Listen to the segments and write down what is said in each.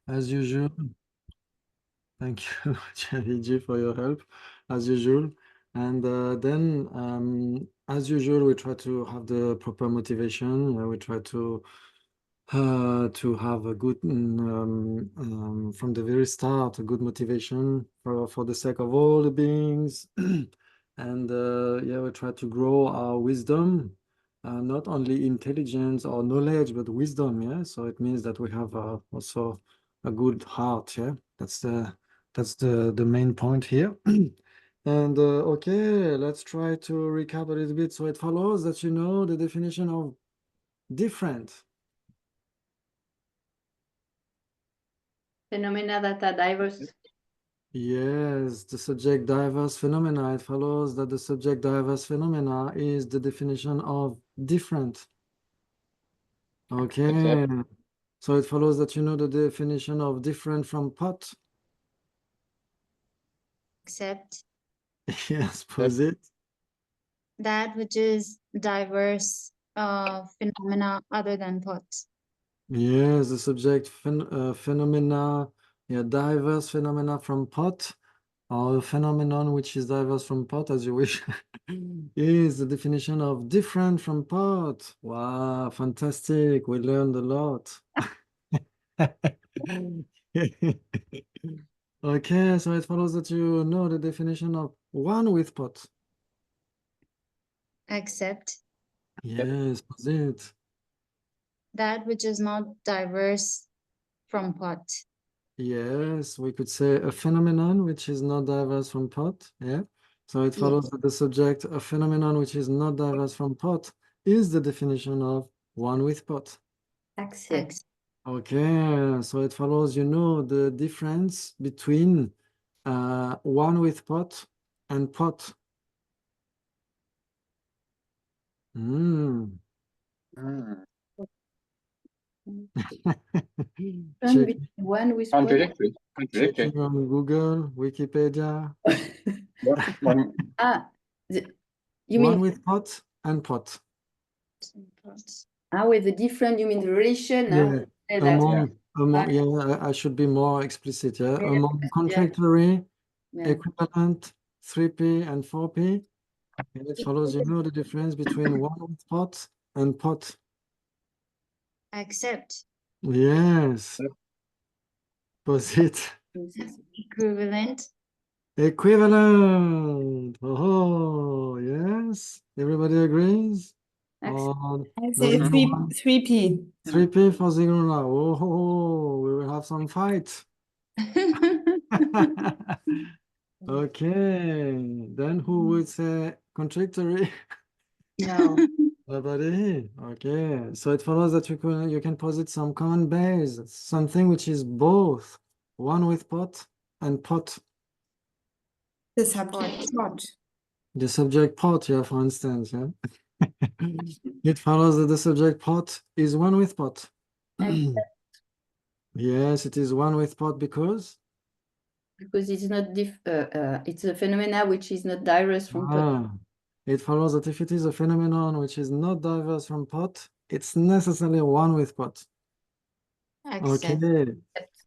as usual. Thank you, Chaviji, for your help, as usual. And then, as usual, we try to have the proper motivation. We try to have a good, from the very start, a good motivation for the sake of all the beings. And yeah, we try to grow our wisdom, not only intelligence or knowledge, but wisdom. Yeah, so it means that we have also a good heart. Yeah, that's the main point here. And okay, let's try to recap a little bit. So it follows that you know the definition of different. Phenomena that are diverse. Yes, the subject diverse phenomena. It follows that the subject diverse phenomena is the definition of different. Okay. So it follows that you know the definition of different from pot. Except Yes, pose it. that which is diverse phenomena other than pot. Yes, the subject phenomena, yeah, diverse phenomena from pot, or a phenomenon which is diverse from pot, as you wish, is the definition of different from pot. Wow, fantastic. We learned a lot. Okay, so it follows that you know the definition of one with pot. Except Yes, was it. that which is not diverse from pot. Yes, we could say a phenomenon which is not diverse from pot. Yeah. So it follows that the subject, a phenomenon which is not diverse from pot, is the definition of one with pot. Accept. Okay, so it follows, you know, the difference between one with pot and pot. Mm. Check, One with Contradictory. checking on Google, Wikipedia. You One mean with pot and pot. with the different, you mean the relation? Yeah, Say that. among yeah, I should be more explicit. Yeah, Yeah, among yeah. contradictory, Yeah. equivalent, 3P and 4P. And it follows, you know, the difference between one with pot and pot. Except Yes. Opposite. equivalent. Equivalent. Oh, yes. Everybody agrees? Excellent. Or I say does anyone- 3P. 3P for Zigruna. Oh, we will have some fight. Okay, then who would say contradictory? No. Nobody. Okay, so it follows that you can posit some common base, something which is both one with pot and pot. The subject pot. The subject pot, yeah, for instance, yeah. It follows that the subject pot is one with pot. Yes, it is one with pot because It's not it's a phenomena which is not diverse from pot. It follows that if it is a phenomenon which is not diverse from pot, it's necessarily one with pot. Except Okay,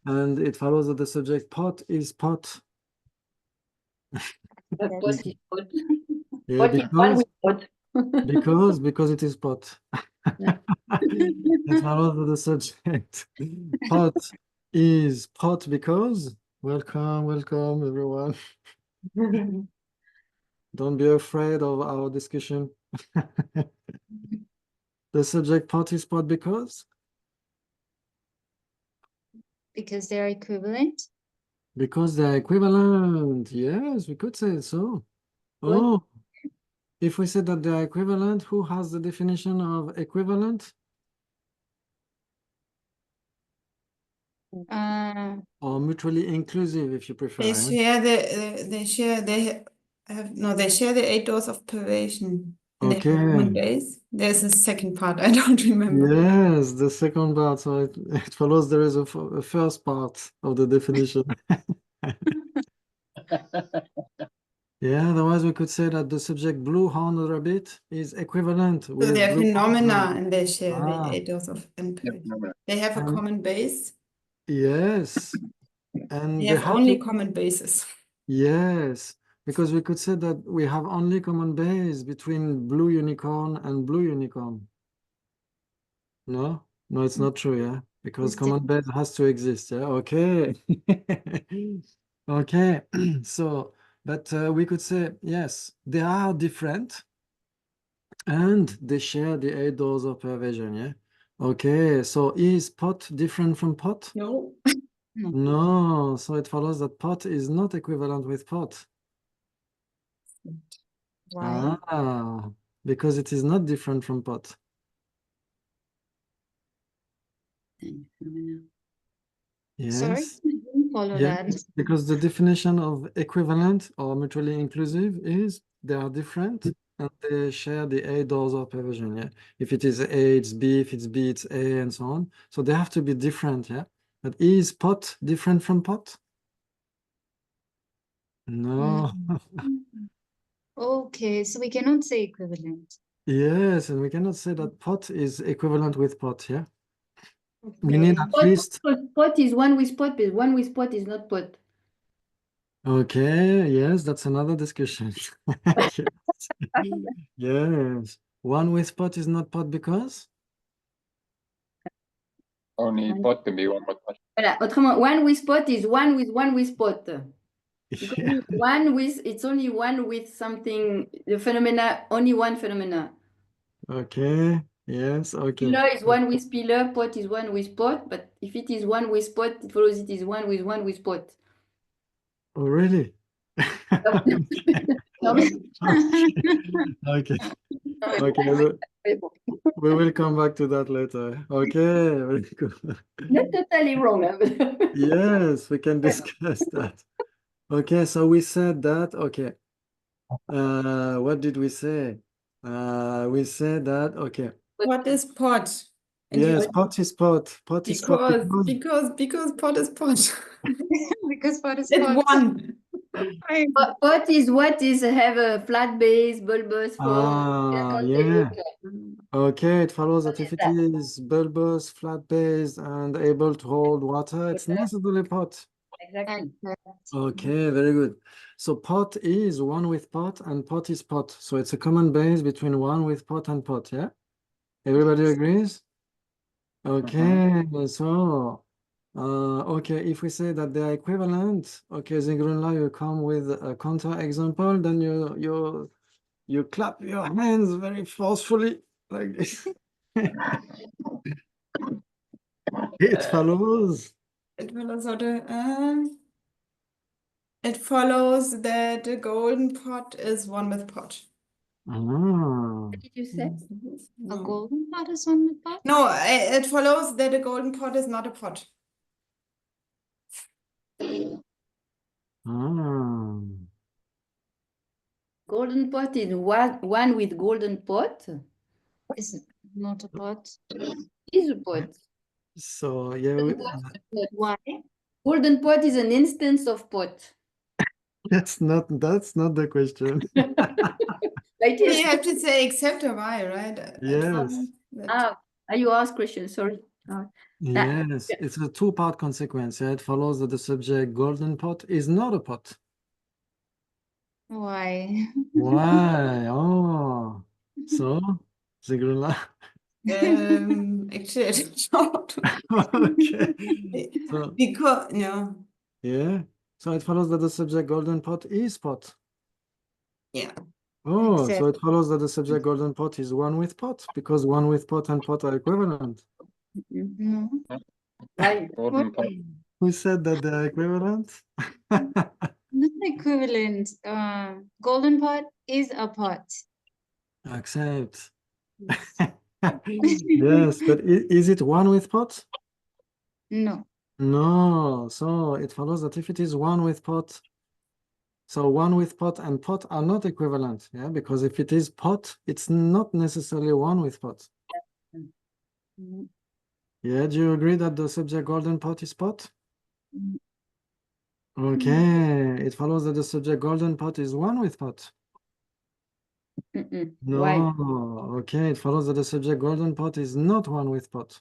and it follows that the subject pot is pot. Pot is pot. Yeah, Pot is one with pot. because it is pot. It follows that the subject pot is pot because welcome everyone. Don't be afraid of our discussion. The subject pot is pot because they're equivalent. because they're equivalent. Yes, we could say so. Oh, if we said that they're equivalent, who has the definition of equivalent? Or mutually inclusive, if you prefer. They eh? share they share the 8 doors of privation. And they have a common Okay. base. There's a second part, I don't remember. Yes, the second part. So it follows there is a first part of the definition. Yeah, otherwise we could say that the subject blue horned rabbit is equivalent So with they're blue horned phenomena rabbit. and they share the Ah. 8 doors of privation. Phenomena. They have a common base. Yes. And They they have have only to, common basis. yes, because we could say that we have only common base between blue unicorn and blue unicorn. No, no, it's not true, yeah, because It's common base has to exist, yeah, okay. Okay, so, but we could say, yes, they are different and they share the 8 doors of pervasion, yeah? Okay, so is pot different from pot? No. No. No, so it follows that pot is not equivalent with pot. Why? Ah, because it is not different from pot. Sorry, Yes. I didn't follow Yeah, that. because the definition of equivalent or mutually inclusive is they are different and they share the 8 doors of pervasion, yeah. If it is A, it's B, if it's B, it's A, and so on. So they have to be different, yeah. But is pot different from pot? No. Okay, so we cannot say equivalent. Yes, and we cannot say that pot is equivalent with pot, yeah. We need Okay. at least, Pot is one with pot, but one with pot is not pot. okay, yes, that's another discussion. Yes. Yes. One with pot is not pot because? Only pot can be one with pot. Voilà. Autrement, one with pot is one with pot. Because Yeah. it's only one with something, the phenomena, only one phenomena. Okay. Yes. Okay. Pillar is one with pillar, pot is one with pot, but if it is one with pot, it follows it is one with pot. Oh, really? No, mais- Okay. no, mais Okay. bon. Mais bon. We will come back to that later. Okay. Very good. Not totally wrong. Hein? Yes, we can discuss that. Okay. So we said that. Okay. What did we say? We said that. Okay. What is pot? And you- Yes, pot is pot. Pot is pot because pot is pot. Because for a It's spot. one. Pot is what is have a flat base, bulbous form. Ah, Okay, yeah. okay. Okay, it follows that Okay, if it that. is bulbous, flat-based, and able to hold water, it's necessarily pot. Exactly. Okay, very good. So pot is one with pot, and pot is pot. So it's a common base between one with pot and pot, yeah? Everybody agrees? Okay, so okay, if we say that they are equivalent, okay, Zigrunla, you come with a counter example, then you clap your hands very forcefully like this. It follows. It follows it follows that the golden pot is one with pot. Ah, What did you say? A No, golden pot is one with pot? no, it follows that a golden pot is not a pot. ah. Golden pot is one with golden pot. Is not a pot. Is a pot. So yeah, Why? Golden pot is an instance of pot. that's not the question. Like You this. have to say except or why, right? It Yes. follows that- You ask question, sorry. Yes, it's a two-part consequence. Yeah, it follows that the subject golden pot is not a pot. Why? Why? Oh, so Zigrunla. Actually, I don't know. Okay. So Because yeah. So it follows that the subject golden pot is pot. yeah. Oh, so Exactly. it follows that the subject golden pot is one with pot because one with pot and pot are equivalent. No. Why? Golden pot. Who said that they're equivalent? Not equivalent. Golden pot is a pot. Accept. Yes, but is it one with pot? No. No, so it follows that if it is one with pot, so one with pot and pot are not equivalent, yeah, because if it is pot, it's not necessarily one with pot. Yeah, do you agree that the subject golden pot is pot? Okay, it follows that the subject golden pot is one with pot. Why? No, okay, it follows that the subject golden pot is not one with pot.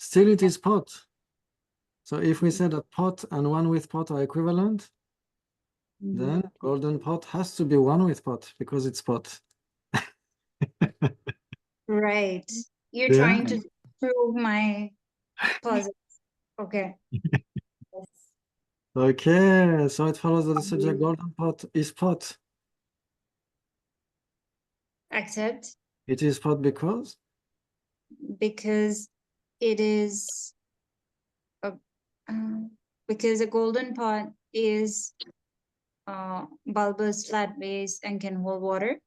still it is pot. So if we say that pot and one with pot are equivalent, then golden pot has to be one with pot because it's pot. Right. You're Yeah. trying to prove my puzzle. Okay. Okay, so it follows that the subject golden pot is pot. Accept, It is pot because because it is a because a golden pot is bulbous, flat base, and can hold water.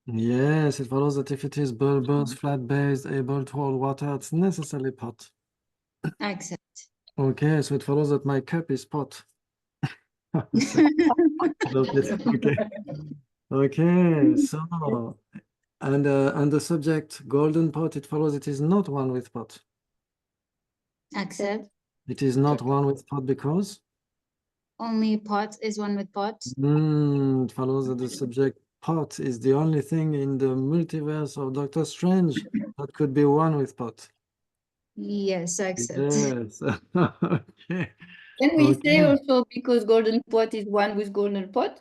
yes, it follows that if it is bulbous, flat based, able to hold water, it's necessarily pot. Accept. Okay, so it follows that my cup is pot. Okay. Okay, so and the subject golden pot, it follows it is not one with pot. Accept. It is not one with pot because Only pot is one with pot. it follows that the subject pot is the only thing in the multiverse of Doctor Strange that could be one with pot. Yes, accept. Yes. Okay. Can we say Okay. also because golden pot is one with golden pot?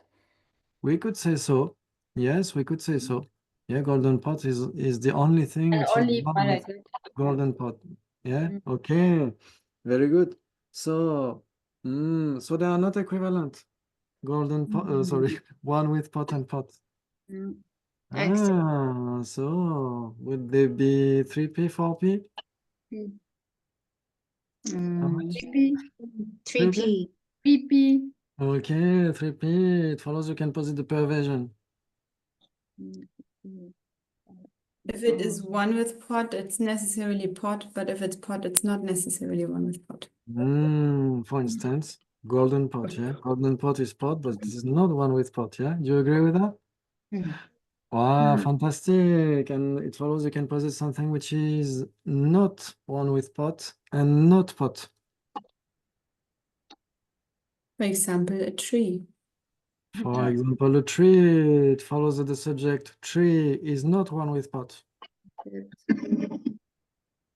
We could say so. Yes, we could say so. Yeah, golden pot is the only thing And which is only one one with like that. golden pot. Yeah. Mm. Okay. Very good. So, so they are not equivalent. Golden pot. Sorry, one with pot and pot. Mm. Accept. Ah, so would they be 3P, 4P? How much? 3P, 3P. 3P. Okay, 3P. It follows you can posit the perversion. If it is one with pot, it's necessarily pot, but if it's pot, it's not necessarily one with pot. For instance, golden pot, yeah? Golden pot is pot, but this is not one with pot, yeah? Do you agree with that? Wow, fantastic. And it follows you can posit something which is not one with pot and not pot. For example, a tree. For example, a tree, it follows that the subject tree is not one with pot.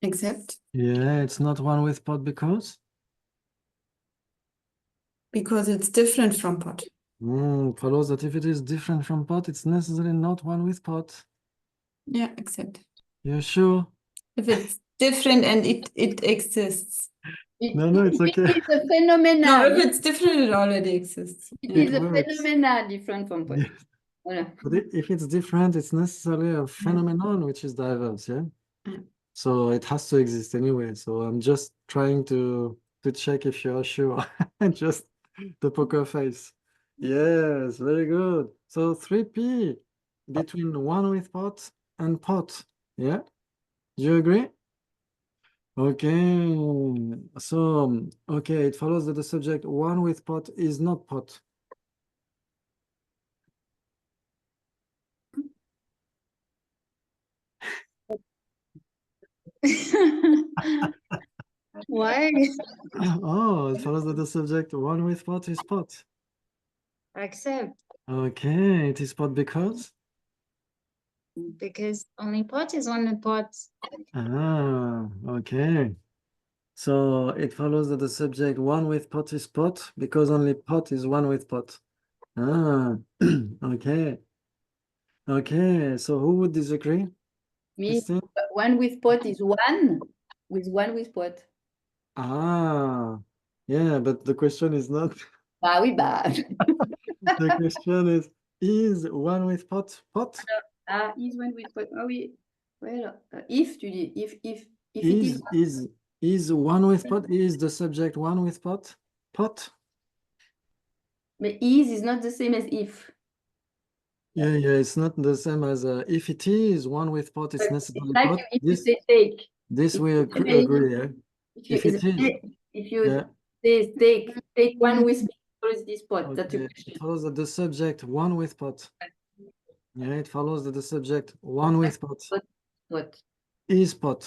Except Yeah, it's not one with pot because it's different from pot. follows that if it is different from pot, it's necessarily not one with pot. Yeah, except You sure? if it's different and it exists. No, it's okay. It is a phenomenon. No, if it's different, it already exists. It Yeah. is a works. phenomenon different from pot. Yes. Voilà. But if it's different, it's necessarily a phenomenon which is diverse, yeah? Yeah. So it has to exist anyway. So I'm just trying to check if you're sure. Just the poker face. Yes, very good. So 3P between one with pot and pot. Yeah? Do you agree? Okay. So, okay, it follows that the subject one with pot is not pot. Why? Oh, it follows that the subject one with pot is pot. Accept. Okay, it is pot because? Because only pot is one with pot. Ah, okay. So it follows that the subject one with pot is pot because only pot is one with pot. Ah, okay. Okay, so who would disagree? Me, Christine? one with pot is one with pot. Ah, yeah, but the question is not. Bah oui, bah. The question is one with pot pot? Ah, is one with pot. Ah oui. Well, if tu dis, if it Is one with pot? Is the subject one with pot? Pot? but is not the same as if. Yeah, it's not the same as if it is one with pot, it's But necessarily it's like pot. if you say take. This If we you say- agree, yeah. If it is, if you yeah. say take one with me, what is this pot? That's the Okay. question. It follows that the subject one with pot. Yeah, it follows that the subject one with pot What? is pot.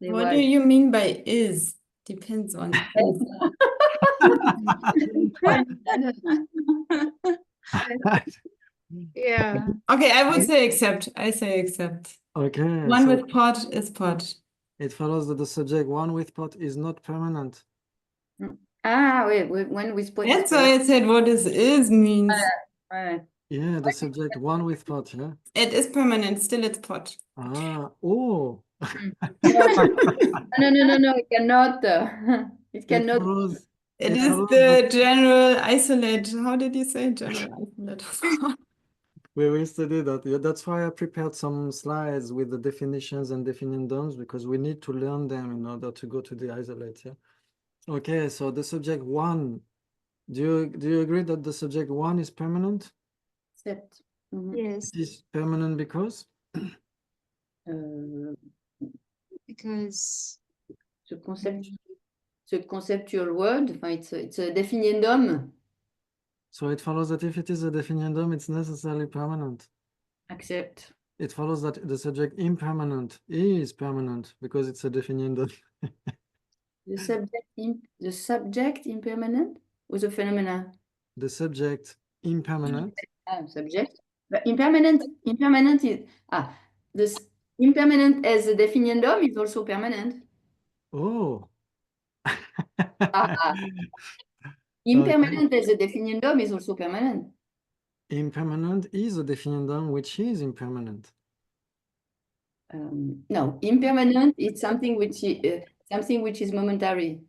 Say What why. do you mean by is? Depends on is. Yeah. Okay, I would say accept. I say accept. Okay, One so with pot is pot. It follows that the subject one with pot is not permanent. Ah, wait, when we spot That's why I said what is means. Yeah, the subject one with pot, yeah. It is permanent, still it's pot. Ah, oh. No, it cannot. It It cannot. follows, It it is follows the that general isolate. How did you say general isolate? we studied that. Yeah, that's why I prepared some slides with the definitions and definitions because we need to learn them in order to go to the isolate. Yeah. Okay, so the subject one. Do you agree that the subject one is permanent? Except. Yes, It is permanent because because ce conceptual word, it's a definiendum. so it follows that if it is a definiendum, it's necessarily permanent. Accept. It follows that the subject impermanent is permanent because it's a definiendum. The subject impermanent or the phenomena? The subject impermanent. Subject. But impermanent is this impermanent as a definiendum is also permanent. Oh. Impermanent as a definiendum is also permanent. Impermanent is a definiendum which is impermanent. No, impermanent is something which is momentary.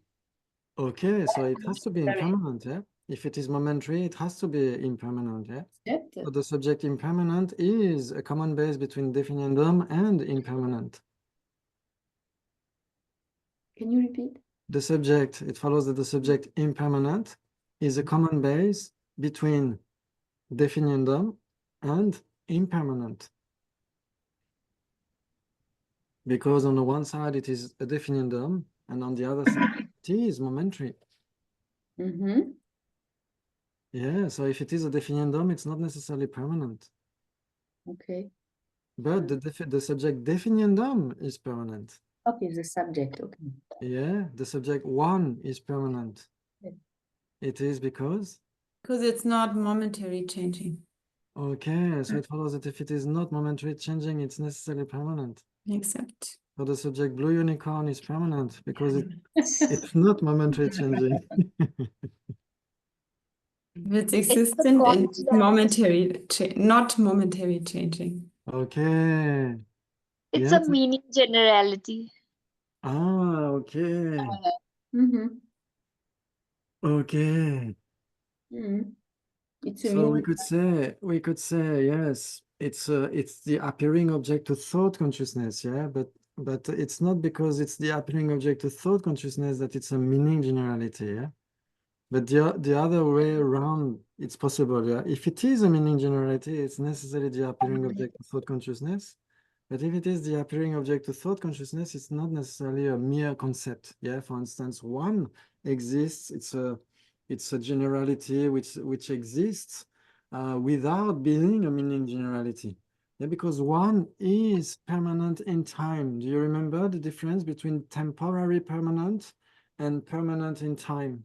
Okay, so it has to be impermanent, yeah? If it is momentary, it has to be impermanent, yeah? Except. So the subject impermanent is a common base between definiendum and impermanent. Can you repeat? The subject, it follows that the subject impermanent is a common base between definiendum and impermanent. Because on the one side it is a definiendum, and on the other side it is momentary. Yeah, so if it is a definiendum, it's not necessarily permanent. Okay. But the subject definiendum is permanent. Okay, the subject. Okay. Yeah, the subject one is permanent. Yeah. It is because? Because it's not momentary changing. Okay, so it follows that if it is not momentary changing, it's necessarily permanent. Except. So the subject blue unicorn is permanent because it's not momentary changing. It's existent and momentary, not momentary changing. Okay. it's Yeah. a meaning generality. Ah, okay. Okay. It's a So meaning. we could say yes, it's the appearing object to thought consciousness, yeah, but it's not because it's the appearing object to thought consciousness that it's a meaning generality, yeah. But the other way around, it's possible, yeah. If it is a meaning generality, it's necessarily the appearing object to thought consciousness. But if it is the appearing object to thought consciousness, it's not necessarily a mere concept. Yeah, for instance, one exists. It's a generality which exists without being a meaning generality. Yeah, because one is permanent in time. Do you remember the difference between temporary permanent and permanent in time?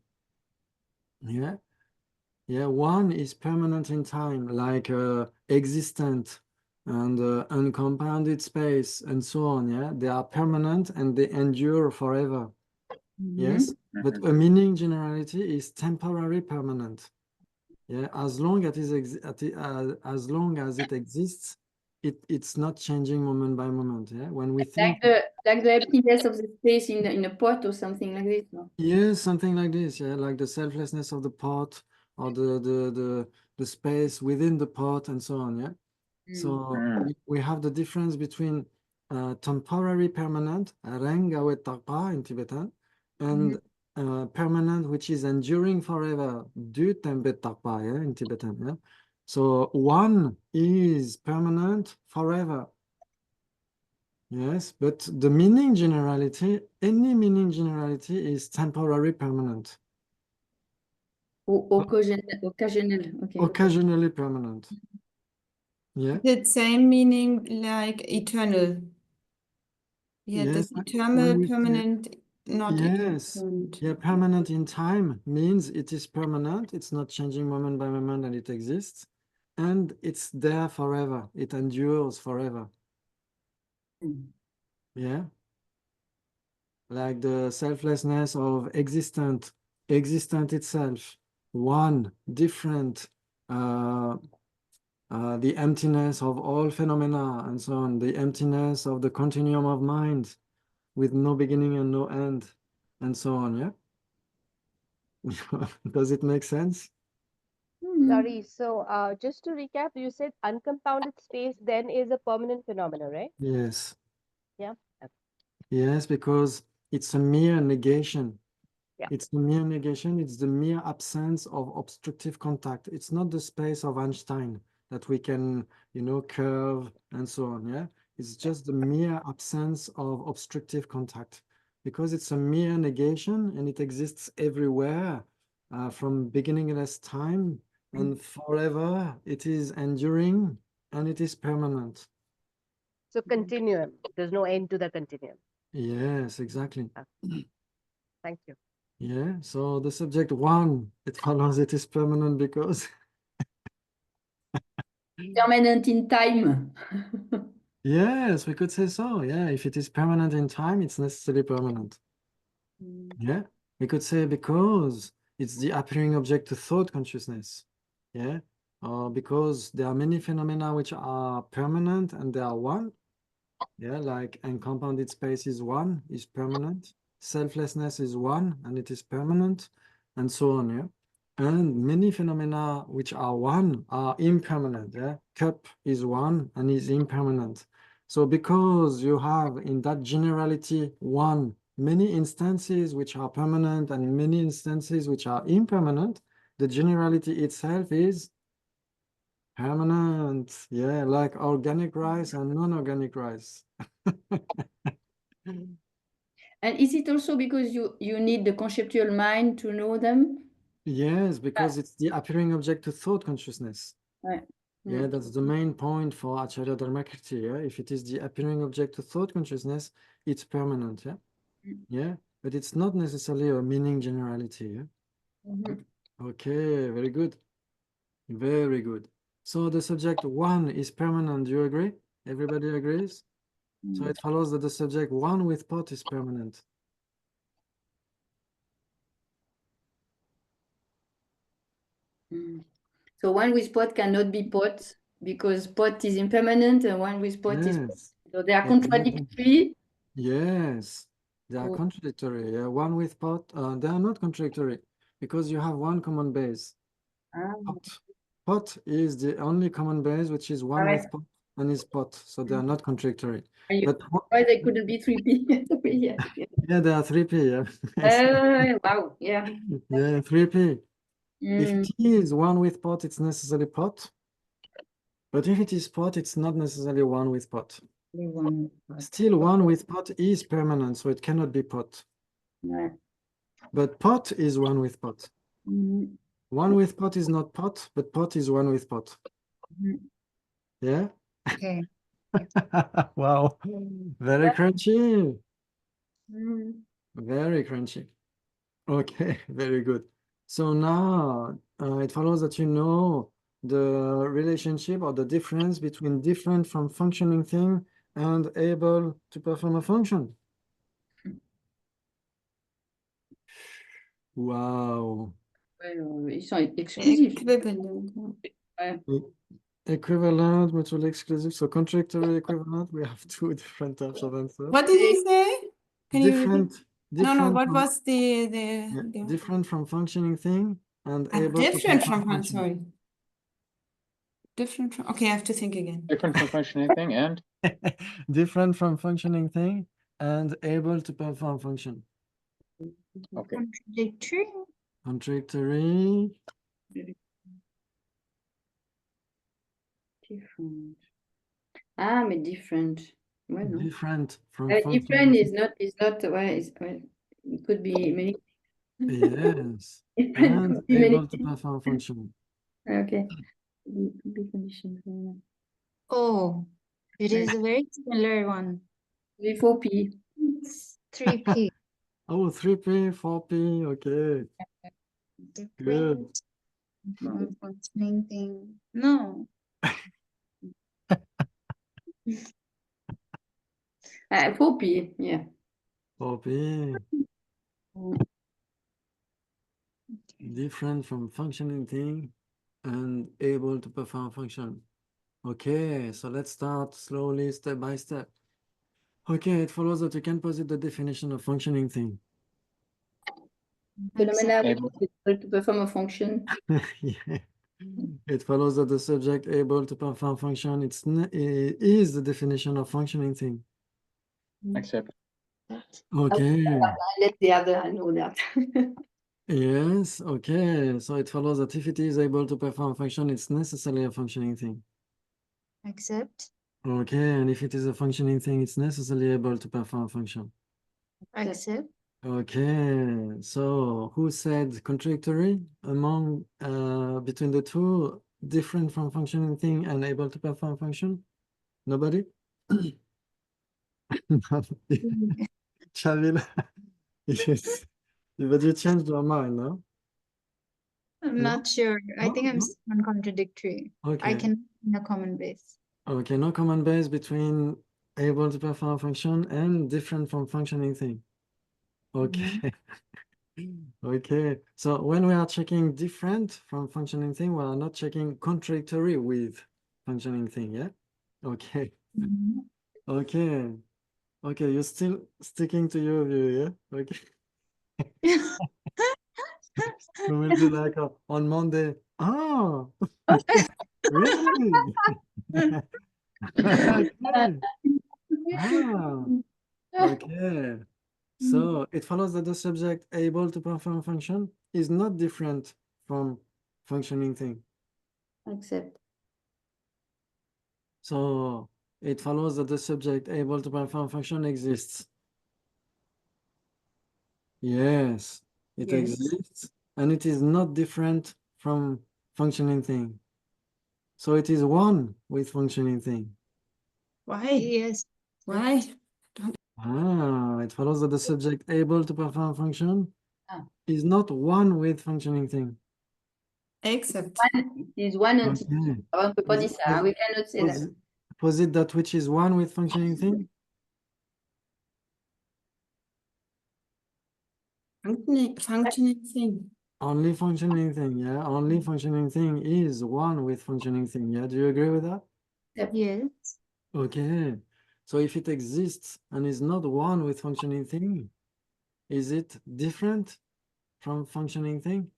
Yeah, yeah. One is permanent in time, like existent and uncompounded space and so on. Yeah, they are permanent and they endure forever. Yes, but a meaning generality is temporary permanent. Yeah, as long as it exists, it's not changing moment by moment. Yeah, when we think Like the emptiness of the space in a pot or something like this. No? yes, something like this. Yeah, like the selflessness of the pot or the space within the pot and so on. Yeah. So we have the difference between temporary permanent, reng awet takpa in Tibetan, and permanent, which is enduring forever, du tembet takpa, yeah, in Tibetan. Yeah. So one is permanent forever. Yes, but the meaning generality, any meaning generality is temporary permanent. Occasional. Okay. Occasionally permanent. Yeah. The same meaning like eternal. Yeah, Yes, this eternal, when we say permanent, not yes, permanent. yeah, permanent in time means it is permanent, it's not changing moment by moment and it exists, and it's there forever, it endures forever. Yeah. like the selflessness of existent itself, one, different, the emptiness of all phenomena, and so on, the emptiness of the continuum of mind with no beginning and no end, and so on, yeah? Does it make sense? Sorry. So, just to recap, you said uncompounded space then is a permanent phenomenon, right? Yes. Yeah. Yes, because it's a mere negation. Yeah. It's the mere negation. It's the mere absence of obstructive contact. It's not the space of Einstein that we can, curve and so on. Yeah. It's just the mere absence of obstructive contact, because it's a mere negation and it exists everywhere, from beginningless time and forever. It is enduring and it is permanent. So continuum. There's no end to the continuum. Yes, exactly. Thank you. Yeah, so the subject one, it follows it is permanent because Permanent in time. yes, we could say so. Yeah, if it is permanent in time, it's necessarily permanent. Yeah, we could say because it's the appearing object to thought consciousness. Yeah, or because there are many phenomena which are permanent and they are one. Yeah, like uncompounded space is one, is permanent. Selflessness is one, and it is permanent, and so on. Yeah, and many phenomena which are one are impermanent. Yeah, cup is one and is impermanent. So because you have in that generality one, many instances which are permanent and many instances which are impermanent, the generality itself is permanent. Yeah, like organic rice and non-organic rice. And is it also because you need the conceptual mind to know them? Yes, because it's the appearing object to thought consciousness. Ouais. Yeah, that's the main point for Acharya Dharmakirti. Yeah, if it is the appearing object to thought consciousness, it's permanent. Yeah, yeah, but it's not necessarily a meaning generality. Yeah. Okay, very good, very good. So the subject one is permanent. Do you agree? Everybody agrees? So it follows that the subject one with pot is permanent. So one with pot cannot be pot because pot is impermanent and one with pot is pot. Yes. So they are Yeah, contradictory. yes, they are Oh. contradictory. Yeah, one with pot, they are not contradictory because you have one common base. Pot. Pot is the only common base which is one with pot and is pot, so they are not contradictory. But Why they couldn't be 3P? Yeah. yeah, they are 3P. Yeah. Wow. Yeah. Yeah, 3P. If it is one with pot, it's necessarily pot. But if it is pot, it's not necessarily one with pot. Still, one with pot is permanent, so it cannot be pot. Ouais. But pot is one with pot. One with pot is not pot, but pot is one with pot. Yeah? Okay. Wow. Very crunchy. Very crunchy. Okay, very good. So now it follows that you know the relationship or the difference between different from functioning thing and able to perform a function. Wow. Ils sont exclusifs. Equivalent. Ouais. Equivalent, mutually exclusive. So contradictory equivalent, we have two different types of answers. What did you say? Can you repeat? No, what from, was yeah, the different from functioning thing and able to different perform from function. sorry. Different from okay, I have to think again. Different from functioning thing and Different from functioning thing and able to perform function. okay. Contradictory. Contradictory. Different. Ah, mais different. Ouais, non. Different from Different functioning. is not, ouais, it could be many. Yes. Different And could be many able to things. perform function. Okay. Could be conditions. Oh, it is a very similar one. 4P. It's 3P. Oh, 3P, 4P, okay. Good. Different from functioning thing. No. 4P, yeah. OP, different from functioning thing and able to perform function. Okay, so let's start slowly, step by step. Okay, it follows that you can posit the definition of functioning thing. Phenomena which Able. is able to perform a function. Yeah. It follows that the subject able to perform function it is the definition of functioning thing. Accept. Okay. Let the other know that. Yes, okay. So it follows that if it is able to perform function, it's necessarily a functioning thing. Accept. Okay, and if it is a functioning thing, it's necessarily able to perform function. Accept. Okay, so who said contradictory among between the two, different from functioning thing and able to perform function? Nobody? Chavila. Yes. But you changed your mind, no? I'm No? not sure. I No? think I'm No? non-contradictory. I Okay. can in a common base. Okay, no common base between able to perform function and different from functioning thing. Okay. Okay. So when we are checking different from functioning thing, we are not checking contradictory with functioning thing, yeah? Okay. Mhm. Okay. Okay, you're still sticking to your view, yeah? Okay. We will be like on Monday. Oh, really? Okay. Ah, okay. So it follows that the subject able to perform function is not different from functioning thing. Accept. So it follows that the subject able to perform function exists. Yes, it Yes. exists and it is not different from functioning thing. So it is one with functioning thing. Why? Yes. Why? Ah, it follows that the subject able to perform function Ah. is not one with functioning thing. Accept. It is one entity. Okay. On ne peut pas dire ça. We cannot say that. Posit that which is one with functioning thing? Functioning thing. Only functioning thing, yeah? Only functioning thing is one with functioning thing, yeah? Do you agree with that? Yes. Okay. So if it exists and is not one with functioning thing, is it different from functioning thing?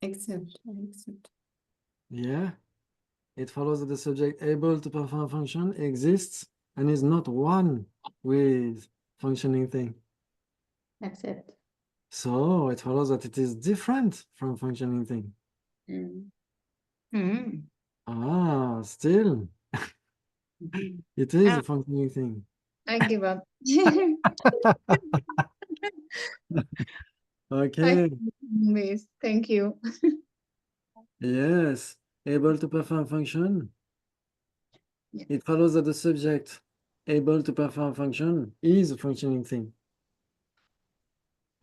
Accept. Accept. Yeah. It follows that the subject able to perform function exists and is not one with functioning thing. Accept. So it follows that it is different from functioning thing. Mm. Mm. Ah, still, it is a functioning thing. I give up. Okay, Base. Thank you. yes, able to perform function. Yeah. It follows that the subject able to perform function is a functioning thing.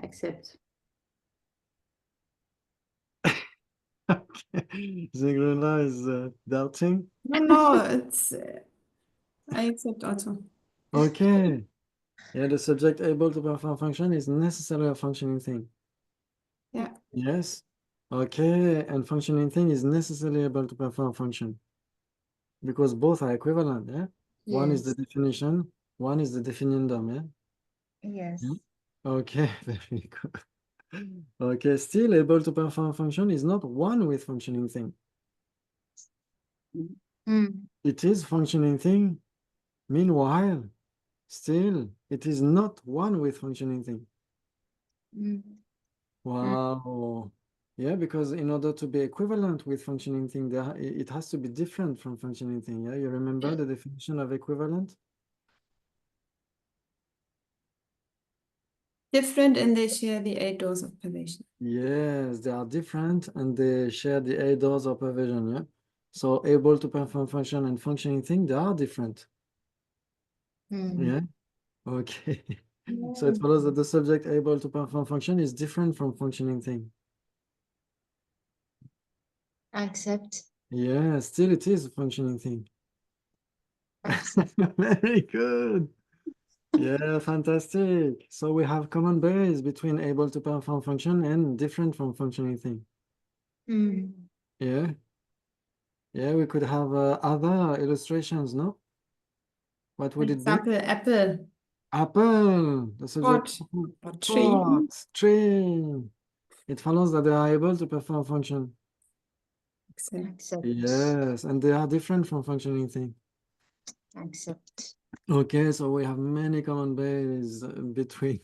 Accept. Okay, Zingruna is doubting. No, it's I accept also. Okay, yeah, the subject able to perform function is necessarily a functioning thing. Yeah. Yes. Okay, and functioning thing is necessarily able to perform function because both are equivalent. Yeah. One is the Yes. definition, one is the definiendum. Yeah. Yes. Okay, very good. Okay, still able to perform function is not one with functioning thing. Mm. It is functioning thing. Meanwhile, still it is not one with functioning thing. Mm. Wow. Yeah, because in order to be equivalent with functioning thing, it has to be different from functioning thing. Yeah, you remember the definition of equivalent? Different and they share the 8 doors of pervasion. Yes, they are different and they share the 8 doors of pervasion. Yeah, so able to perform function and functioning thing, they are different. Mm. Yeah, okay. So it follows that the subject able to perform function is different from functioning thing. Accept. Yeah, still it is a functioning thing. Accept. Very good. Yeah, fantastic. So we have common base between able to perform function and different from functioning thing. Yeah. Yeah, we could have other illustrations, no? What would it be? Example, apple Apple, the subject or tree. pot, tree. It follows that they are able to perform function. Except Accept. Yes, and they are different from functioning thing. Accept. Okay, so we have many common base between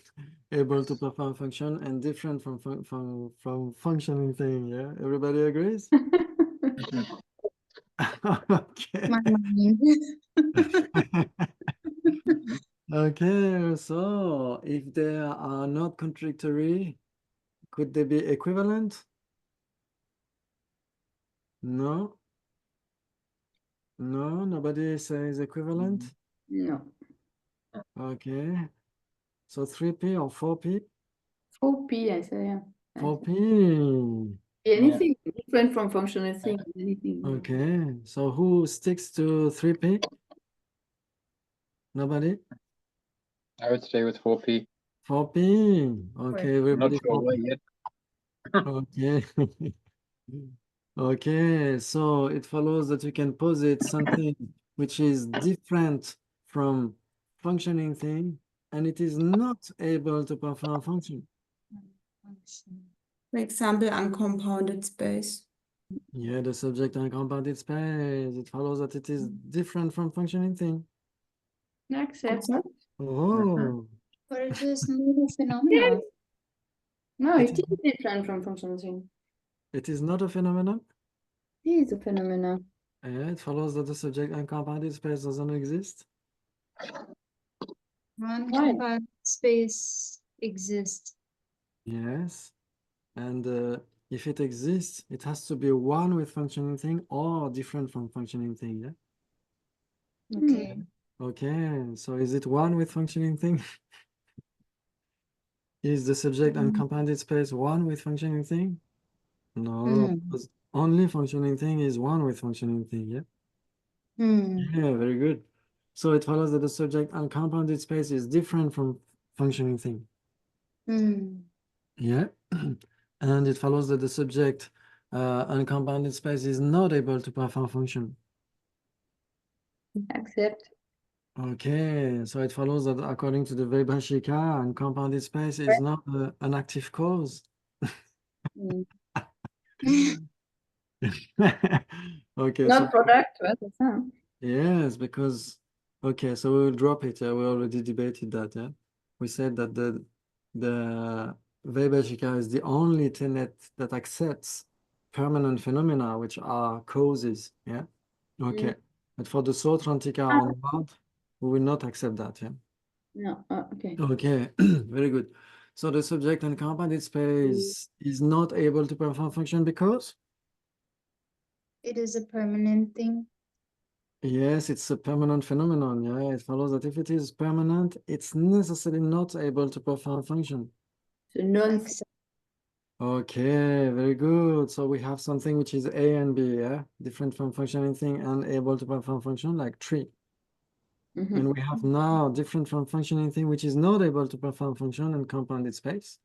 able to perform function and different from functioning thing. Yeah, everybody agrees? Okay. My mind. Okay, so if they are not contradictory, could they be equivalent? No. No, nobody says equivalent. No. Okay. So 3P or 4P? 4P, I say, yeah. 4P. Anything different from functional thing, anything. Okay. So who sticks to 3P? Nobody? I would stay with 4P. 4P. Okay, Right. everybody. Not sure 4P. why yet. Okay. Okay, so it follows that you can posit something which is different from functioning thing, and it is not able to perform function. For example, uncompounded space. Yeah, the subject uncompounded space. It follows that it is different from functioning thing. Accept. Oh, But it is not a phenomenon. No, It it is different from functional thing. it is not a phenomenon. It is a phenomenon. Yeah, it follows that the subject uncompounded space doesn't exist. Uncompounded space exists. Yes, and if it exists, it has to be one with functioning thing or different from functioning thing. Yeah. Okay. Okay, so is it one with functioning thing? Is the subject uncompounded space one with functioning thing? No, because only functioning thing is one with functioning thing. Yeah. Yeah, very good. So it follows that the subject uncompounded space is different from functioning thing. Yeah. And it follows that the subject uncompounded space is not able to perform function. Accept. Okay, so it follows that according to the Vaibhashika, uncompounded space is not an active cause. Mm. Okay, Not so product, right? That's that. yes, because okay, so we will drop it. Yeah, we already debated that. Yeah, we said that the Vaibhashika is the only tenet that accepts permanent phenomena, which are causes. Yeah, okay, but for the Sautrantika onward, we will not accept that. Yeah. No, okay. Okay, very good. So the subject uncompounded space is not able to perform function because? It is a permanent thing. Yes, it's a permanent phenomenon. Yeah, it follows that if it is permanent, it's necessarily not able to perform function. So non. Accept. Okay, very good. So we have something which is A and B, yeah? Different from functioning thing and able to perform function, like tree. And we have now different from functioning thing which is not able to perform function and compounded space.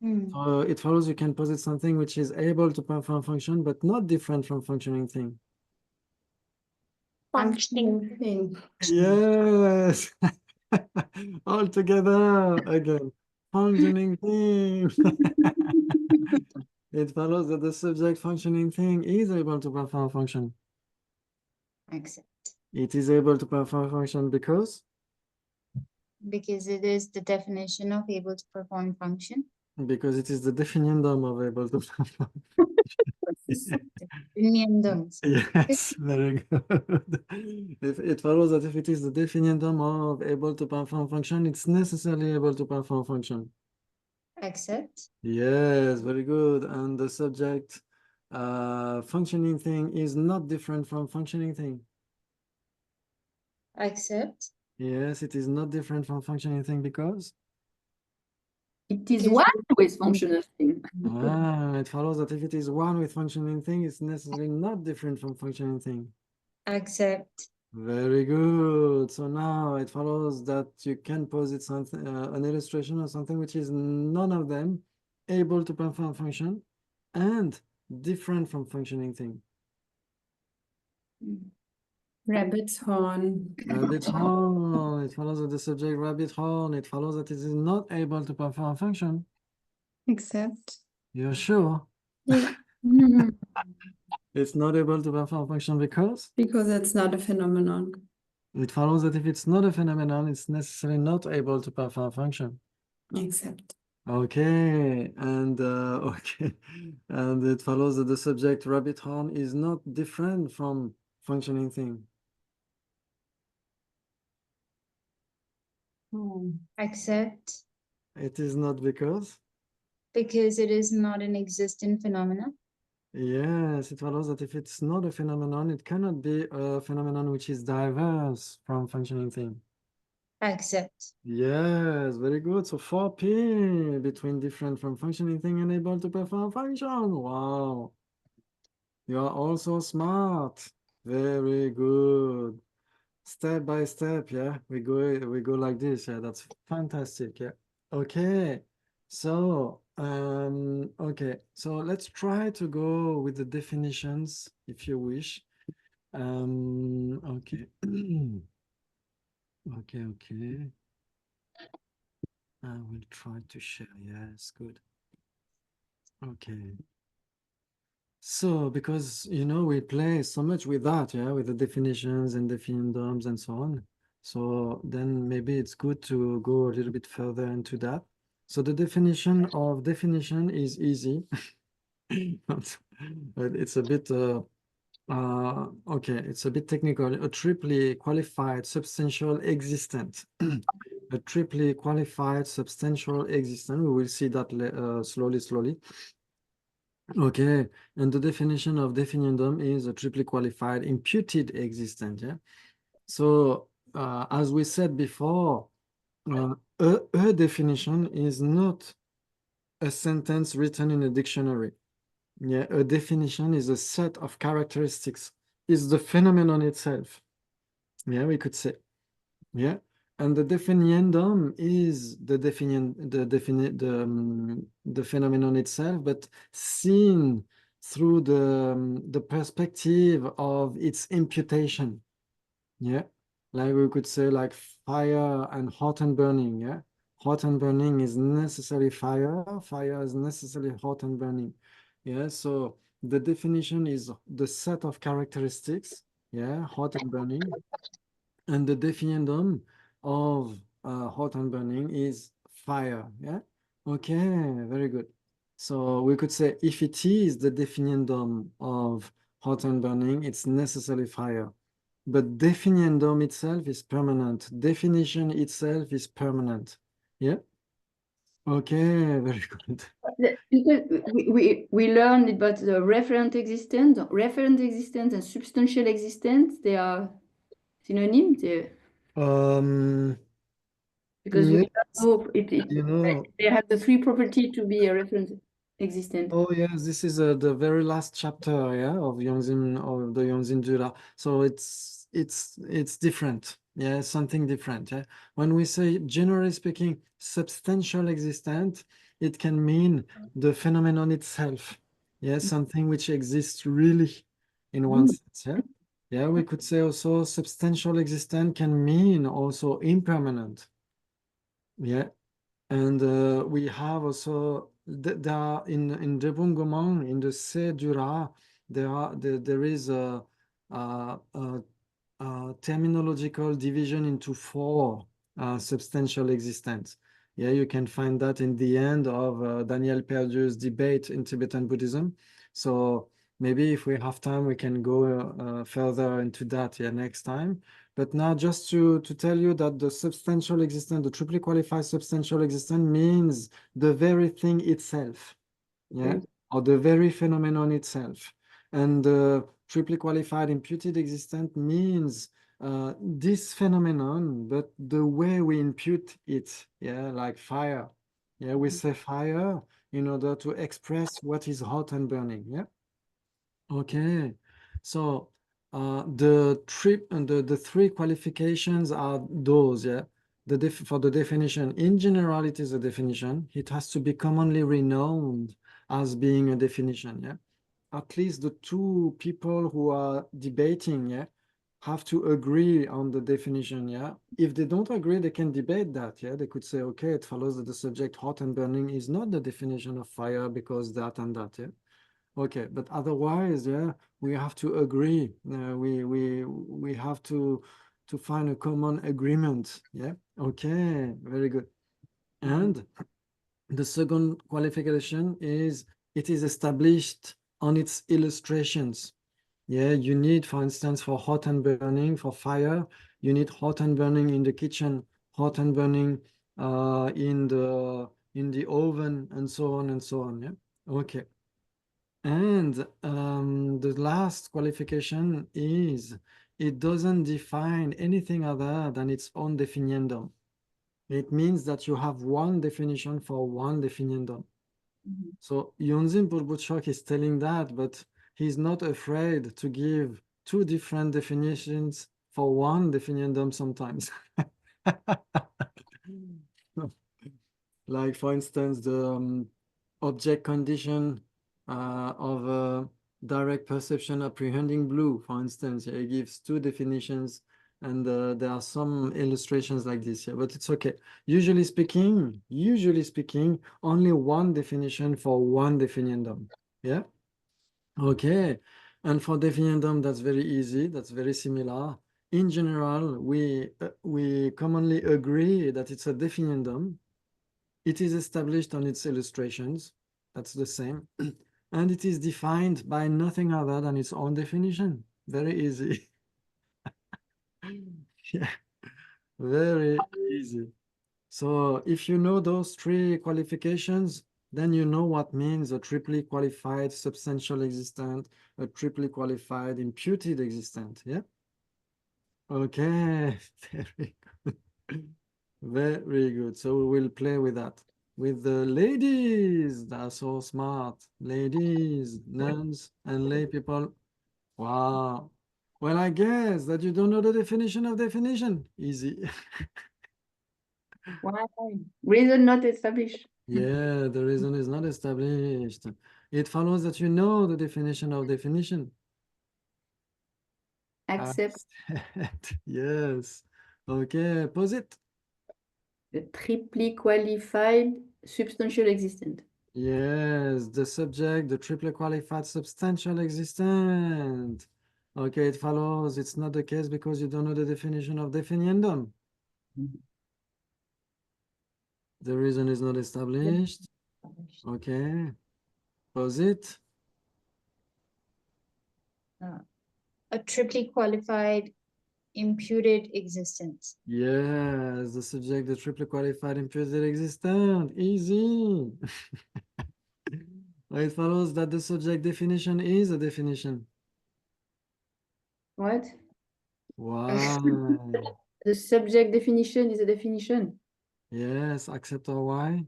So it follows you can posit something which is able to perform function but not different from functioning thing. Functioning thing. Yes. All together again. Functioning thing. It follows that the subject functioning thing is able to perform function. Accept. It is able to perform function because Because it is the definition of able to perform function. it is the definiendum of able to perform. Definiendums. Yes, very good. If it follows that if it is the definiendum of able to perform function, it's necessarily able to perform function. Accept. Yes, very good. And the subject functioning thing is not different from functioning thing. Accept. Yes, it is not different from functioning thing because It is one with functional thing. it follows that if it is one with functioning thing, it's necessarily not different from functioning thing. Accept. Very good. So now it follows that you can posit something, an illustration of something which is none of them able to perform function and different from functioning thing. Rabbit's horn. Rabbit horn. It follows that the subject rabbit horn. It follows that it is not able to perform function. Except. You're sure? Yeah. It's not able to perform function because Because it's not a phenomenon. it follows that if it's not a phenomenon, it's necessarily not able to perform function. Except. Okay, and okay, and it follows that the subject rabbit horn is not different from functioning thing. Except It is not because because it is not an existent phenomenon. yes, it follows that if it's not a phenomenon, it cannot be a phenomenon which is diverse from functioning thing. Except. Yes, very good. So 4P between different from functioning thing and able to perform function. Wow. You are also smart. Very good. Step by step, yeah. We go like this. Yeah, that's fantastic. Yeah. Okay. So, okay. So let's try to go with the definitions if you wish. Okay. Okay. I will try to share. Yes, good. Okay. So, because, you know, we play so much with that, yeah, with the definitions and definitions and so on. So then maybe it's good to go a little bit further into that. So the definition of definition is easy, but it's a bit, okay, it's a bit technical. A triply qualified substantial existent. A triply qualified substantial existent. We will see that slowly. Okay, and the definition of definiendum is a triply qualified imputed existent, yeah? So, as we said before, a definition is not a sentence written in a dictionary. Yeah, a definition is a set of characteristics, is the phenomenon itself. Yeah, we could say. Yeah, and the definiendum is the phenomenon itself, but seen through the perspective of its imputation. Yeah, like we could say like fire and hot and burning. Yeah, hot and burning is necessarily fire. Fire is necessarily hot and burning. Yeah, so the definition is the set of characteristics. Yeah, hot and burning. And the definiendum of hot and burning is fire. Yeah. Okay. Very good. So we could say if it is the definiendum of hot and burning, it's necessarily fire. But definiendum itself is permanent. Definition itself is permanent. Yeah. Okay. Very good. We learned about the referent existence and substantial existence. They are synonyms because we Yes, don't know if you know. they have the three property to be a referent existent. Oh yes, this is the very last chapter, yeah, of the Yongzin Jura. So it's different, yeah, something different, yeah. When we say generally speaking, substantial existent, it can mean the phenomenon itself, yeah, something which exists really in one sense, yeah. Yeah, we could say also substantial existent can mean also impermanent, yeah. And we have also there are in Debun Gomang, in the Se Dura, there is a terminological division into four substantial existence. Yeah, you can find that in the end of Daniel Perdieu's debate in Tibetan Buddhism. So maybe if we have time, we can go further into that, yeah, next time. But now just to tell you that the substantial existence, the triply qualified substantial existence means the very thing itself, yeah, or the very phenomenon itself. And the triply qualified imputed existent means this phenomenon, but the way we impute it, yeah, like fire. Yeah, we say fire in order to express what is hot and burning, yeah. Okay, so The three qualifications are those, yeah. For the definition, in general, it is a definition. It has to be commonly renowned as being a definition, yeah. At least the two people who are debating, yeah, have to agree on the definition, yeah. If they don't agree, they can debate that, yeah. They could say, okay, it follows that the subject hot and burning is not the definition of fire because that and that, yeah. Okay, but otherwise, yeah, we have to agree. We have to find a common agreement. Yeah. Okay. Very good. And the second qualification is it is established on its illustrations. Yeah, you need, for instance, for hot and burning, for fire, you need hot and burning in the kitchen, hot and burning in the oven, and so on and so on. Yeah. Okay. And the last qualification is it doesn't define anything other than its own definiendum. It means that you have one definition for one definiendum. So Yonzin Burbuchok is telling that, but he's not afraid to give two different definitions for one definiendum sometimes. Like, for instance, the object condition of direct perception apprehending blue, for instance. Yeah, it gives two definitions, and there are some illustrations like this, yeah, but it's okay. Usually speaking, only one definition for one definiendum. Yeah. Okay. And for definiendum, that's very easy. That's very similar. In general, we commonly agree that it's a definiendum. It is established on its illustrations. That's the same. And it is defined by nothing other than its own definition. Very easy. Yeah, very easy. So if you know those three qualifications, then you know what means a triply qualified substantial existent, a triply qualified imputed existent. Yeah. Okay. Very good. Very good. So we will play with that. With the ladies that are so smart. Ladies, nuns, and lay people. Wow. Well, I guess that you don't know the definition of definition. Easy. Why? Reason not established. Yeah, the reason is not established. It follows that you know the definition of definition. Accept Accept. Yes. Okay, pose it. the triply qualified substantial existent. Yes, the subject, the triply qualified substantial existent. Okay, it follows. It's not the case because you don't know the definition of definiendum. The reason is not established. Okay. Pose it. A triply qualified imputed existence. Yes, the subject, the triply qualified imputed existent. Easy. It follows that the subject definition is a definition. What? Why? The subject definition is a definition. Yes, accept or why?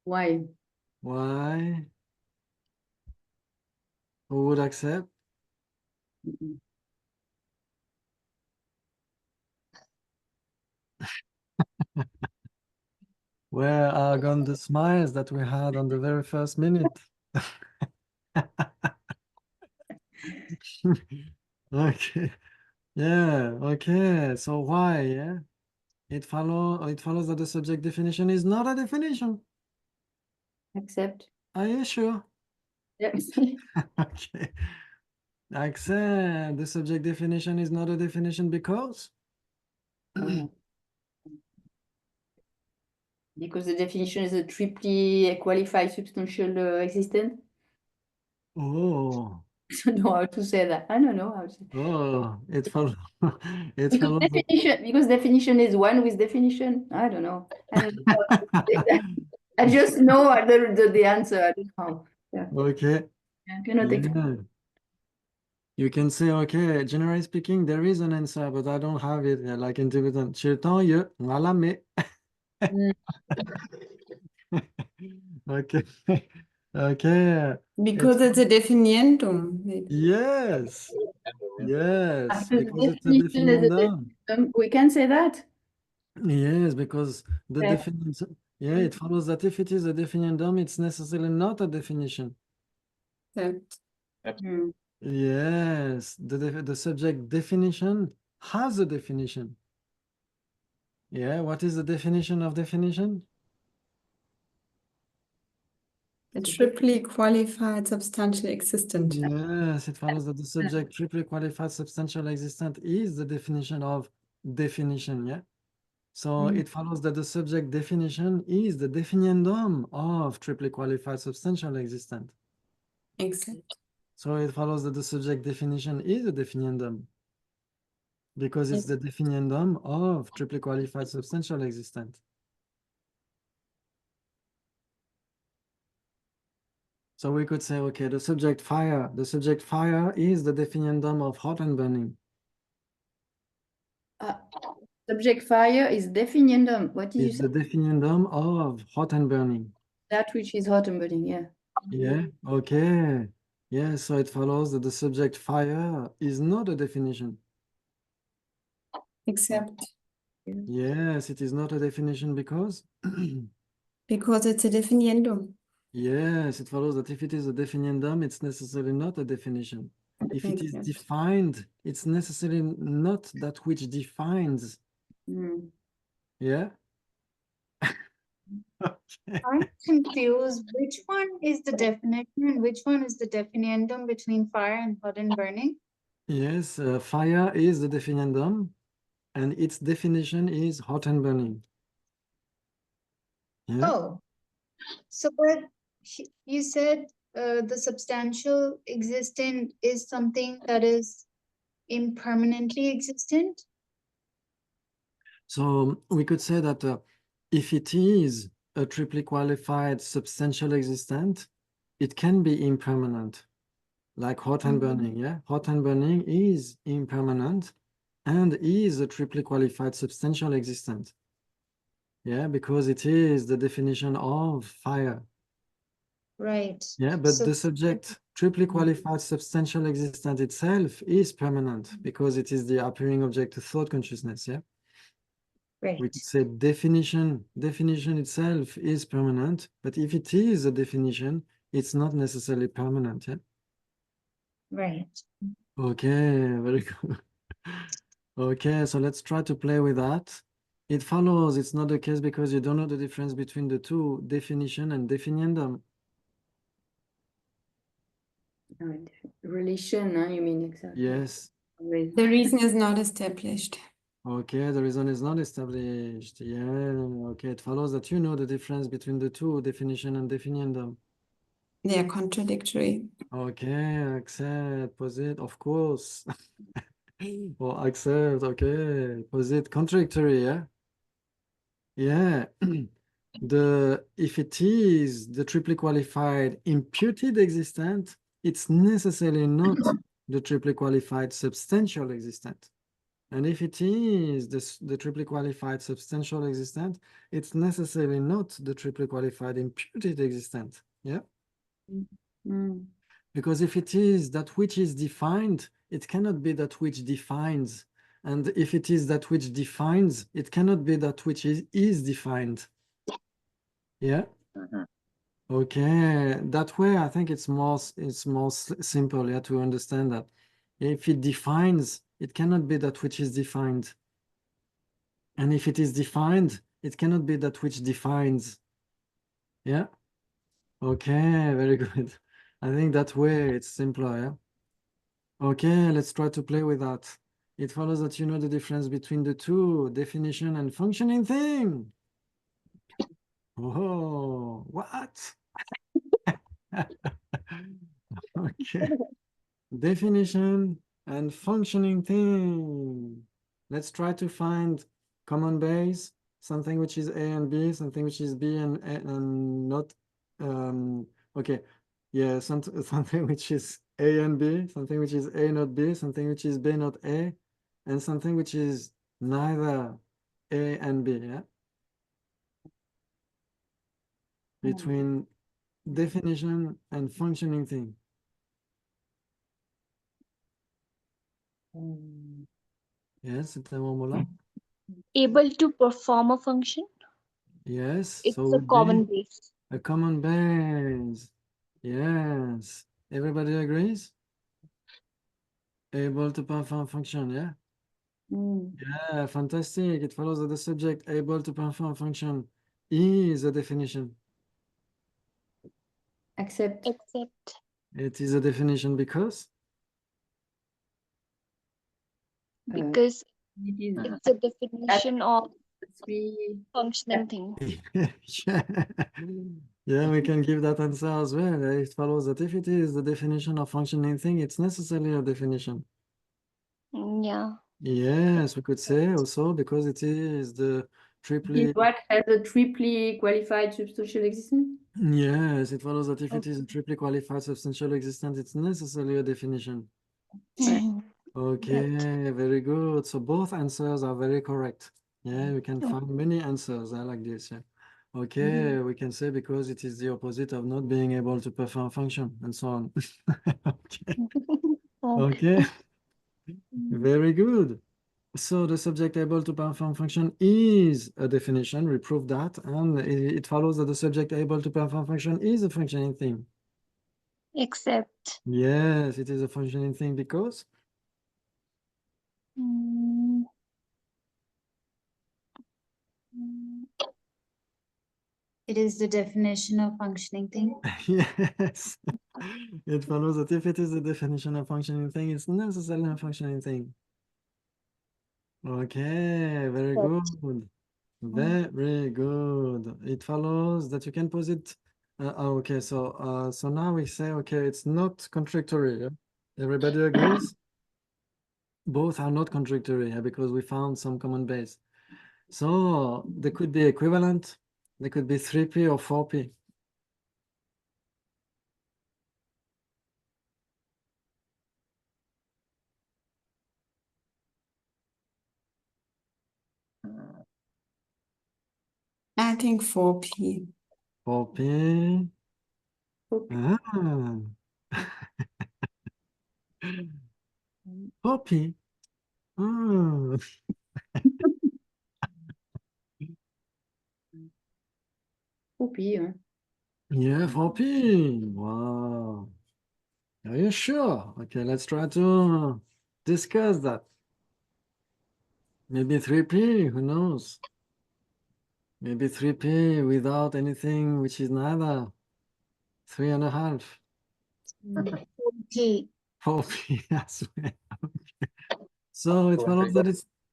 Why? Why? Who would accept? Where are gone the smiles that we had on the very first minute? Okay. Yeah, okay. So why? Yeah. It follows that the subject definition is not a definition. Accept. Are you sure? Yes. Okay. Accept the subject definition is not a definition because Because the definition is a triply qualified substantial existent. oh, I don't know how to say that. I don't know how to say. oh, it follows it Because follows that- definition is one with definition. I don't know. I don't know how to say that. I just know the answer. I don't know. Yeah. Okay. I cannot explain. Yeah. You can say, okay, generally speaking, there is an answer, but I don't have it. Yeah, like in Tibetan. Chirtan ye ngalame. Okay. Okay. Because it's a definiendum. maybe. Yes. Yes, Because because it's a definition is a definiendum. we can say that. Yes, because the Yeah. definition, yeah, it follows that if it is a definiendum, it's necessarily not a definition. So, Mm. Yes, the subject definition has a definition. Yeah, what is the definition of definition? a triply qualified substantial existent. Yes, it follows that the subject triply qualified substantial existent is the definition of definition, yeah? So it follows that the subject definition is the definiendum of triply qualified substantial existent. Except. So it follows that the subject definition is a definiendum because it's the definiendum of triply qualified substantial existent. So we could say, okay, the subject fire is the definiendum of hot and burning. Subject fire is definiendum. What did you It's say? the definiendum of hot and burning. That which is hot and burning, yeah. Yeah, okay. Yeah, so it follows that the subject fire is not a definition. Except Yes, it is not a definition because because it's a definiendum. yes, it follows that if it is a definiendum, it's necessarily not a definition. If it is Except. defined, it's necessarily not that which defines. Mm. Yeah? Okay. I'm confused. Which one is the definition and which one is the definiendum between fire and hot and burning? Yes, fire is the definiendum, and its definition is hot and burning. Yeah? Oh, so but you said the substantial existent is something that is impermanently existent? So we could say that if it is a triply qualified substantial existent, it can be impermanent, like hot and burning. Yeah, hot and burning is impermanent and is a triply qualified substantial existent. Yeah, because it is the definition of fire. Right. Yeah, but So the subject triply qualified substantial existent itself is permanent because it is the appearing object to thought consciousness. Yeah. We right. could say definition itself is permanent, but if it is a definition, it's not necessarily permanent. Yeah. Right. Okay, very good. Okay, so let's try to play with that. It follows it's not the case because you don't know the difference between the two, definition and definiendum. Relation, you mean exactly. Yes. With The reason is not established. Okay, the reason is not established. Yeah, okay, it follows that you know the difference between the two, definition and definiendum. They are contradictory. Okay, accept, posit, of course. Or accept, okay, posit, contradictory, yeah? Yeah. If it is the triply qualified imputed existent, it's necessarily not the triply qualified substantial existent. And if it is the triply qualified substantial existent, it's necessarily not the triply qualified imputed existent. Yeah? Mm. Because if it is that which is defined, it cannot be that which defines. And if it is that which defines, it cannot be that which is defined. Yeah? Okay, that way I think it's more simple, yeah, to understand that. If it defines, it cannot be that which is defined. And if it is defined, it cannot be that which defines. Yeah? Okay, very good. I think that way it's simpler, yeah? Okay, let's try to play with that. It follows that you know the difference between the two, definition and functioning thing. Oh, what? Okay. Definition and functioning thing. Let's try to find common base, something which is A and B, something which is B and not okay. Yeah, something which is A and B, something which is A not B, something which is B not A, and something which is neither A and B, yeah? Between definition and functioning thing. Yes, c'était un mot-là. Able to perform a function. Yes, It's so a would be common base. a common base. Yes. Everybody agrees? Able to perform function, yeah? Yeah, fantastic. It follows that the subject able to perform function is a definition. Accept. Except It is a definition because because It is it's a definition of three. functioning thing. yeah, we can give that answer as well. It follows that if it is the definition of functioning thing, it's necessarily a definition. Yeah. Yes, we could say also because it is the triply. What has a triply qualified substantial existence? Yes, it follows that if it is a triply qualified substantial existence, it's necessarily a definition. Okay, very good. So both answers are very correct. Yeah, we can find many answers. I like this. Yeah. Okay, we can say because it is the opposite of not being able to perform function and so on. Okay. Okay, very good. So the subject able to perform function is a definition. We proved that, and it follows that the subject able to perform function is a functioning thing. Except Yes, it is a functioning thing because It is the definition of functioning thing. yes, it follows that if it is a definition of functioning thing, it's necessarily a functioning thing. Okay, very good. Very good. It follows that you can posit. Okay, so now we say okay, it's not contradictory. Yeah? Everybody agrees? Both are not contradictory, yeah, because we found some common base. So they could be equivalent. They could be 3p or 4p. I think 4p. 4p. Ah. 4p. Ah. Copy. Yeah, 4p. Wow. Are you sure? Okay, let's try to discuss that. Maybe 3p, who knows? Maybe 3p without anything which is neither 3.5. Okay. 4p as well. Okay. So it follows that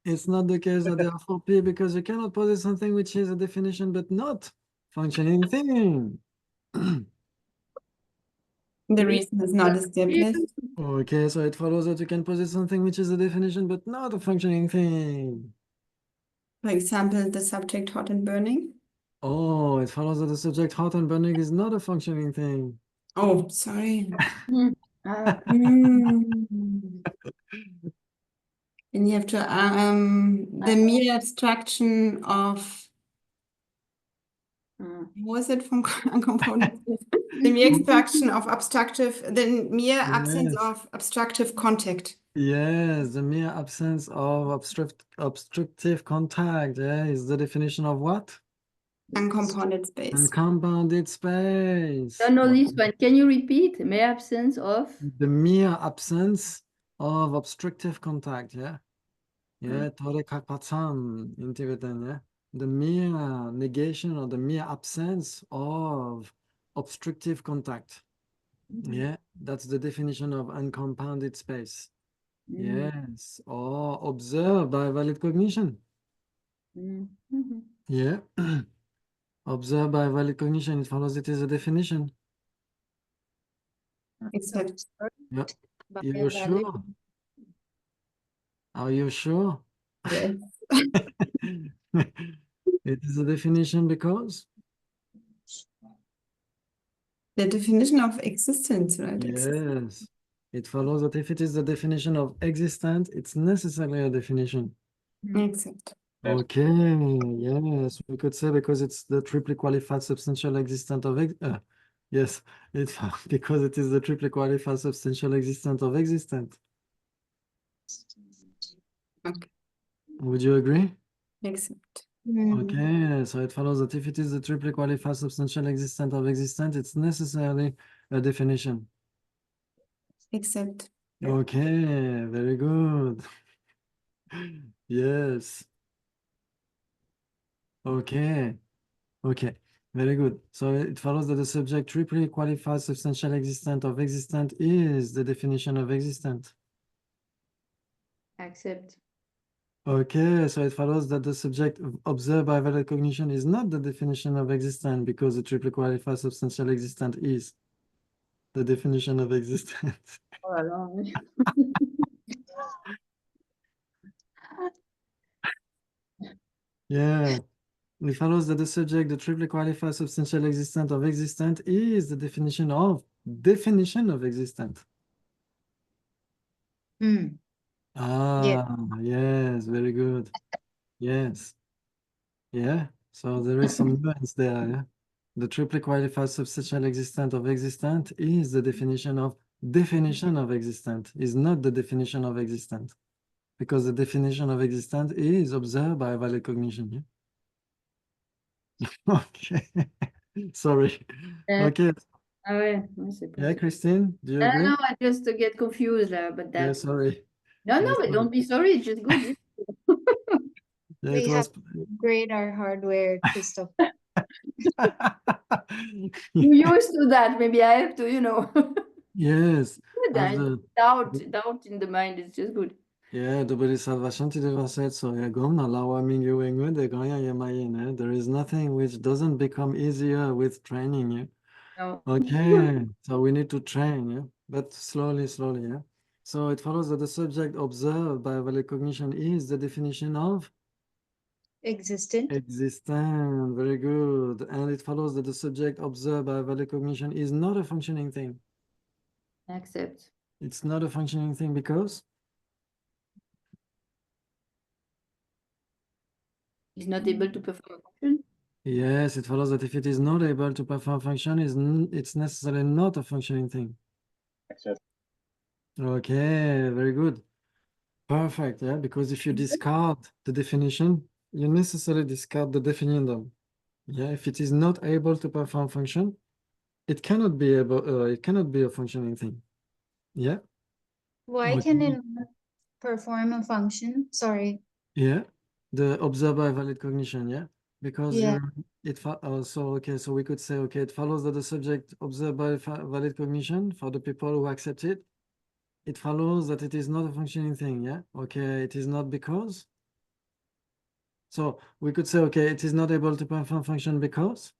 it's not the case that they are 4p because you cannot posit something which is a definition but not functioning thing. The reason is not established. Okay, so it follows that you can posit something which is a definition but not a functioning thing. For example, the subject hot and burning. Oh, it follows that the subject hot and burning is not a functioning thing. Oh, sorry. Ah, And you have to the mere abstraction of was it from components? The mere abstraction of the mere absence Yes. of obstructive contact. Yes, the mere absence of obstructive contact, yeah, is the definition of what? Uncompounded space. Uncompounded space. don't know this one. Can you repeat? Mere absence of? The mere absence of obstructive contact, yeah. Yeah, tore kakpatsam in Tibetan, yeah. The mere negation or the mere absence of obstructive contact. Yeah, that's the definition of uncompounded space. Yes, or observed by valid cognition. Yeah, observed by valid cognition, it follows it is a definition. Except Yeah, By you're a valid- sure? Are you sure? yes. It is a definition because? The definition of existence, right? Yes, it follows that if it is the definition of existent, it's necessarily a definition. Except. Okay, yes, we could say because it's the triply qualified substantial existent of yes, it's because it is the triply qualified substantial existent of existent. Would you agree? Except. Okay, so it follows that if it is the triply qualified substantial existent of existent, it's necessarily a definition. Except. Okay, very good. Yes. Okay. Okay. Very good. So it follows that the subject triply qualified substantial existent of existent is the definition of existent. Accept. Okay, so it follows that the subject observed by valid cognition is not the definition of existent because the triply qualified substantial existent is the definition of existent. Oh là là. Yeah. It follows that the subject, the triply qualified substantial existent of existent is the definition of existent. Mm. Ah, yes, very good. Yes. Yeah. So there is some nuance there, yeah. The triply qualified substantial existent of existent is the definition of existent, is not the definition of existent. Because the definition of existent is observed by valid cognition, yeah. Okay. Sorry. Okay. Ah ouais, ouais, c'est pas Yeah, ça. Christine, do you I agree? don't know, I just get confused là, but Yeah, that. sorry. No, Yeah, no, but sorry. don't be sorry, it's just good. Yeah, We it have was. to upgrade our hardware, Christophe. You're used to that, maybe I have to, you know. Yes. Good, As I the doubt in the mind is just good. yeah, the Bodhisattva Shantideva said so. Yeah, Gomna Lawa Mingyu Wengwe de Gaya Yamayin, eh? There is nothing which doesn't become easier with training. Yeah? No. Okay, so we need to train, yeah, but slowly, slowly, yeah. So it follows that the subject observed by valid cognition is the definition of Existent. existent. Very good. And it follows that the subject observed by valid cognition is not a functioning thing. Accept. It's not a functioning thing because Is not able to perform a function. yes, it follows that if it is not able to perform function, it's necessarily not a functioning thing. Accept. Okay, very good. Perfect, yeah, because if you discard the definition, you necessarily discard the definiendum. Yeah, if it is not able to perform function, it cannot be a functioning thing. Yeah. Why Okay. can it not perform a function? Sorry. Yeah, the observed by valid cognition, yeah, because Yeah. so we could say, okay, it follows that the subject observed by valid cognition for the people who accept it, it follows that it is not a functioning thing, yeah, okay, it is not because, so we could say, okay, it is not able to perform function because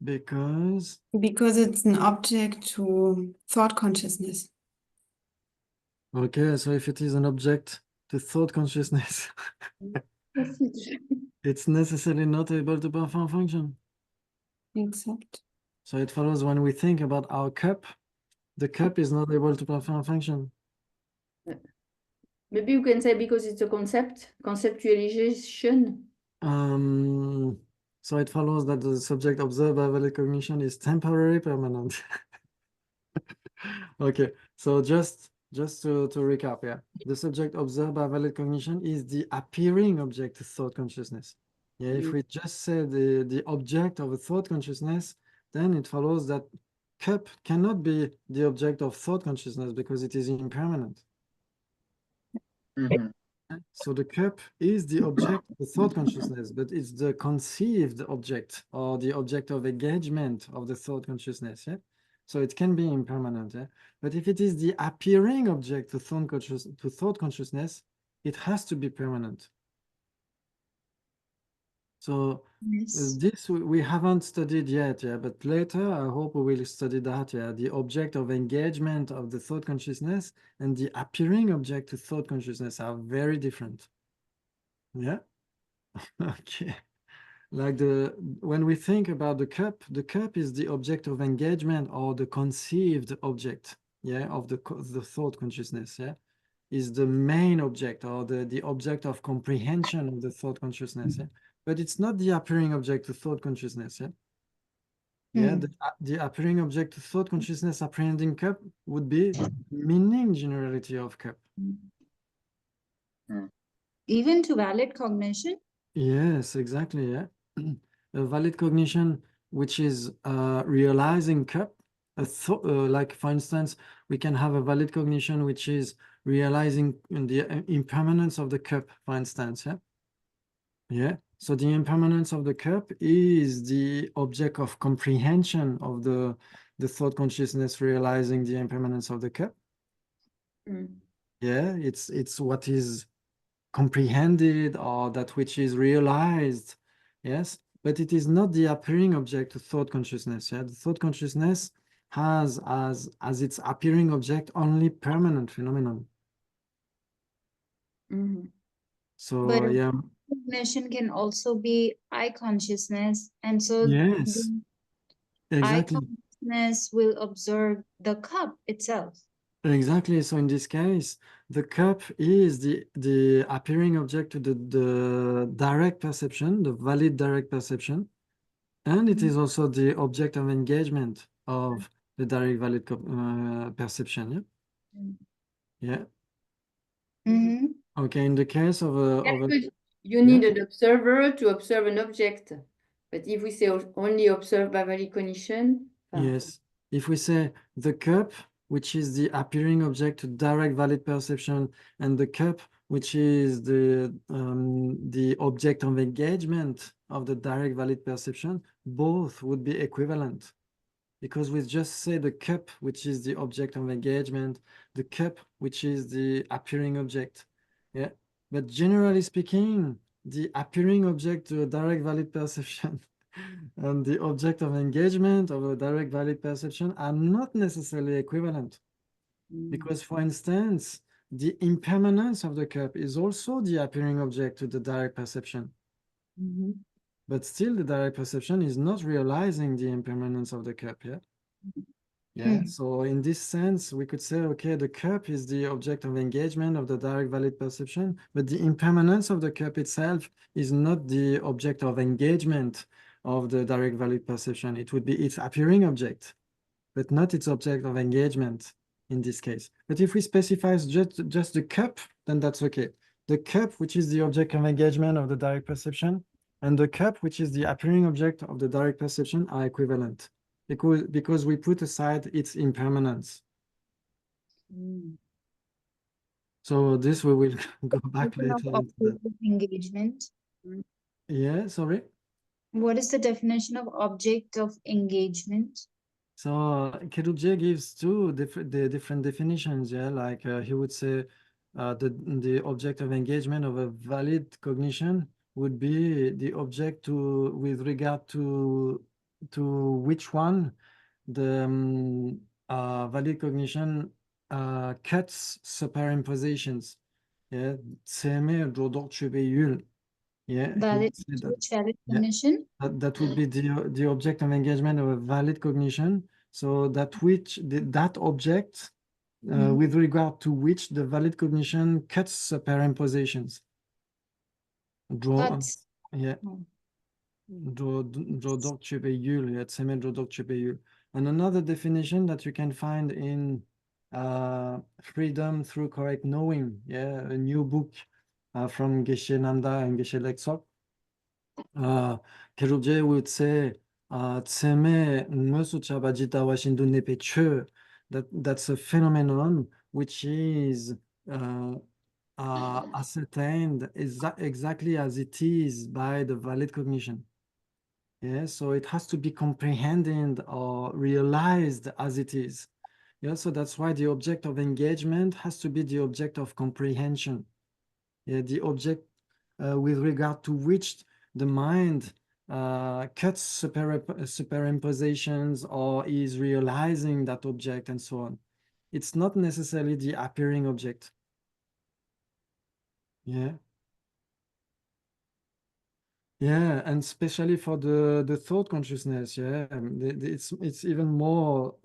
Because it's an object to thought consciousness. okay, so if it is an object to thought consciousness, it's necessarily not able to perform function. Except. So it follows when we think about our cup, the cup is not able to perform function. Maybe you can say because it's a conceptualization. So it follows that the subject observed by valid cognition is temporary, permanent. Okay, so just to recap, yeah, the subject observed by valid cognition is the appearing object to thought consciousness. Yeah, if we just say the object of a thought consciousness, then it follows that cup cannot be the object of thought consciousness because it is impermanent. Mhm. So the cup is the object of the thought consciousness, but it's the conceived object or the object of engagement of the thought consciousness, yeah? So it can be impermanent, yeah? But if it is the appearing object to thought consciousness, it has to be permanent. So Yes. this we haven't studied yet, yeah, but later I hope we will study that, yeah, the object of engagement of the thought consciousness and the appearing object to thought consciousness are very different. Yeah. Okay. Like when we think about the cup is the object of engagement or the conceived object, yeah, of the thought consciousness, yeah, is the main object or the object of comprehension of the thought consciousness, yeah. But it's not the appearing object to thought consciousness, yeah. Yeah, the appearing object to thought consciousness apprehending cup would be meaning generality of cup. Even to valid cognition? Yes, exactly. Yeah. A valid cognition, which is realizing cup, like for instance, we can have a valid cognition which is realizing the impermanence of the cup, for instance. Yeah. Yeah. So the impermanence of the cup is the object of comprehension of the thought consciousness realizing the impermanence of the cup. Yeah, it's what is comprehended or that which is realized. Yes, but it is not the appearing object to thought consciousness. Yeah, the thought consciousness has as its appearing object only permanent phenomenon. So But yeah, cognition can also be eye consciousness, and so yes, the eye exactly. consciousness will observe the cup itself. Exactly. So in this case, the cup is the appearing object to the direct perception, the valid direct perception, and it is also the object of engagement of the direct valid perception. Yeah. Yeah. Okay. In the case of a You need an observer to observe an object, but if we say only observe by valid cognition, yes, if we say the cup, which is the appearing object to direct valid perception, and the cup, which is the object of engagement of the direct valid perception, both would be equivalent. Because we just say the cup, which is the object of engagement, the cup, which is the appearing object. Yeah. But generally speaking, the appearing object to a direct valid perception and the object of engagement of a direct valid perception are not necessarily equivalent. Because, for instance, the impermanence of the cup is also the appearing object to the direct perception. But still, the direct perception is not realizing the impermanence of the cup, yeah? Yeah, so in this sense, we could say, okay, the cup is the object of engagement of the direct valid perception, but the impermanence of the cup itself is not the object of engagement of the direct valid perception. It would be its appearing object, but not its object of engagement in this case. But if we specify just the cup, then that's okay. The cup, which is the object of engagement of the direct perception, and the cup, which is the appearing object of the direct perception, are equivalent because we put aside its impermanence. So this we will go back later into that. Engagement. Yeah, sorry. What is the definition of object of engagement? So Kerubje gives the different definitions. Yeah, like he would say the object of engagement of a valid cognition would be the object with regard to which one the valid cognition cuts superimpositions. Yeah, tseme rodok chubeyul. Yeah, he would say that. Which valid Yeah. cognition? That would be the object of engagement of a valid cognition. So that object with regard to which the valid cognition cuts superimpositions. Cuts. Yeah. And another definition that you can find in Freedom Through Correct Knowing, yeah, a new book from Geshe Nanda and Geshe Lexok. Kerubje would say, that's a phenomenon which is ascertained exactly as it is by the valid cognition. Yeah, so it has to be comprehended or realized as it is. Yeah, so that's why the object of engagement has to be the object of comprehension. Yeah, the object with regard to which the mind cuts superimpositions or is realizing that object and so on. It's not necessarily the appearing object. Yeah. Yeah, and especially for the thought consciousness, yeah, it's even more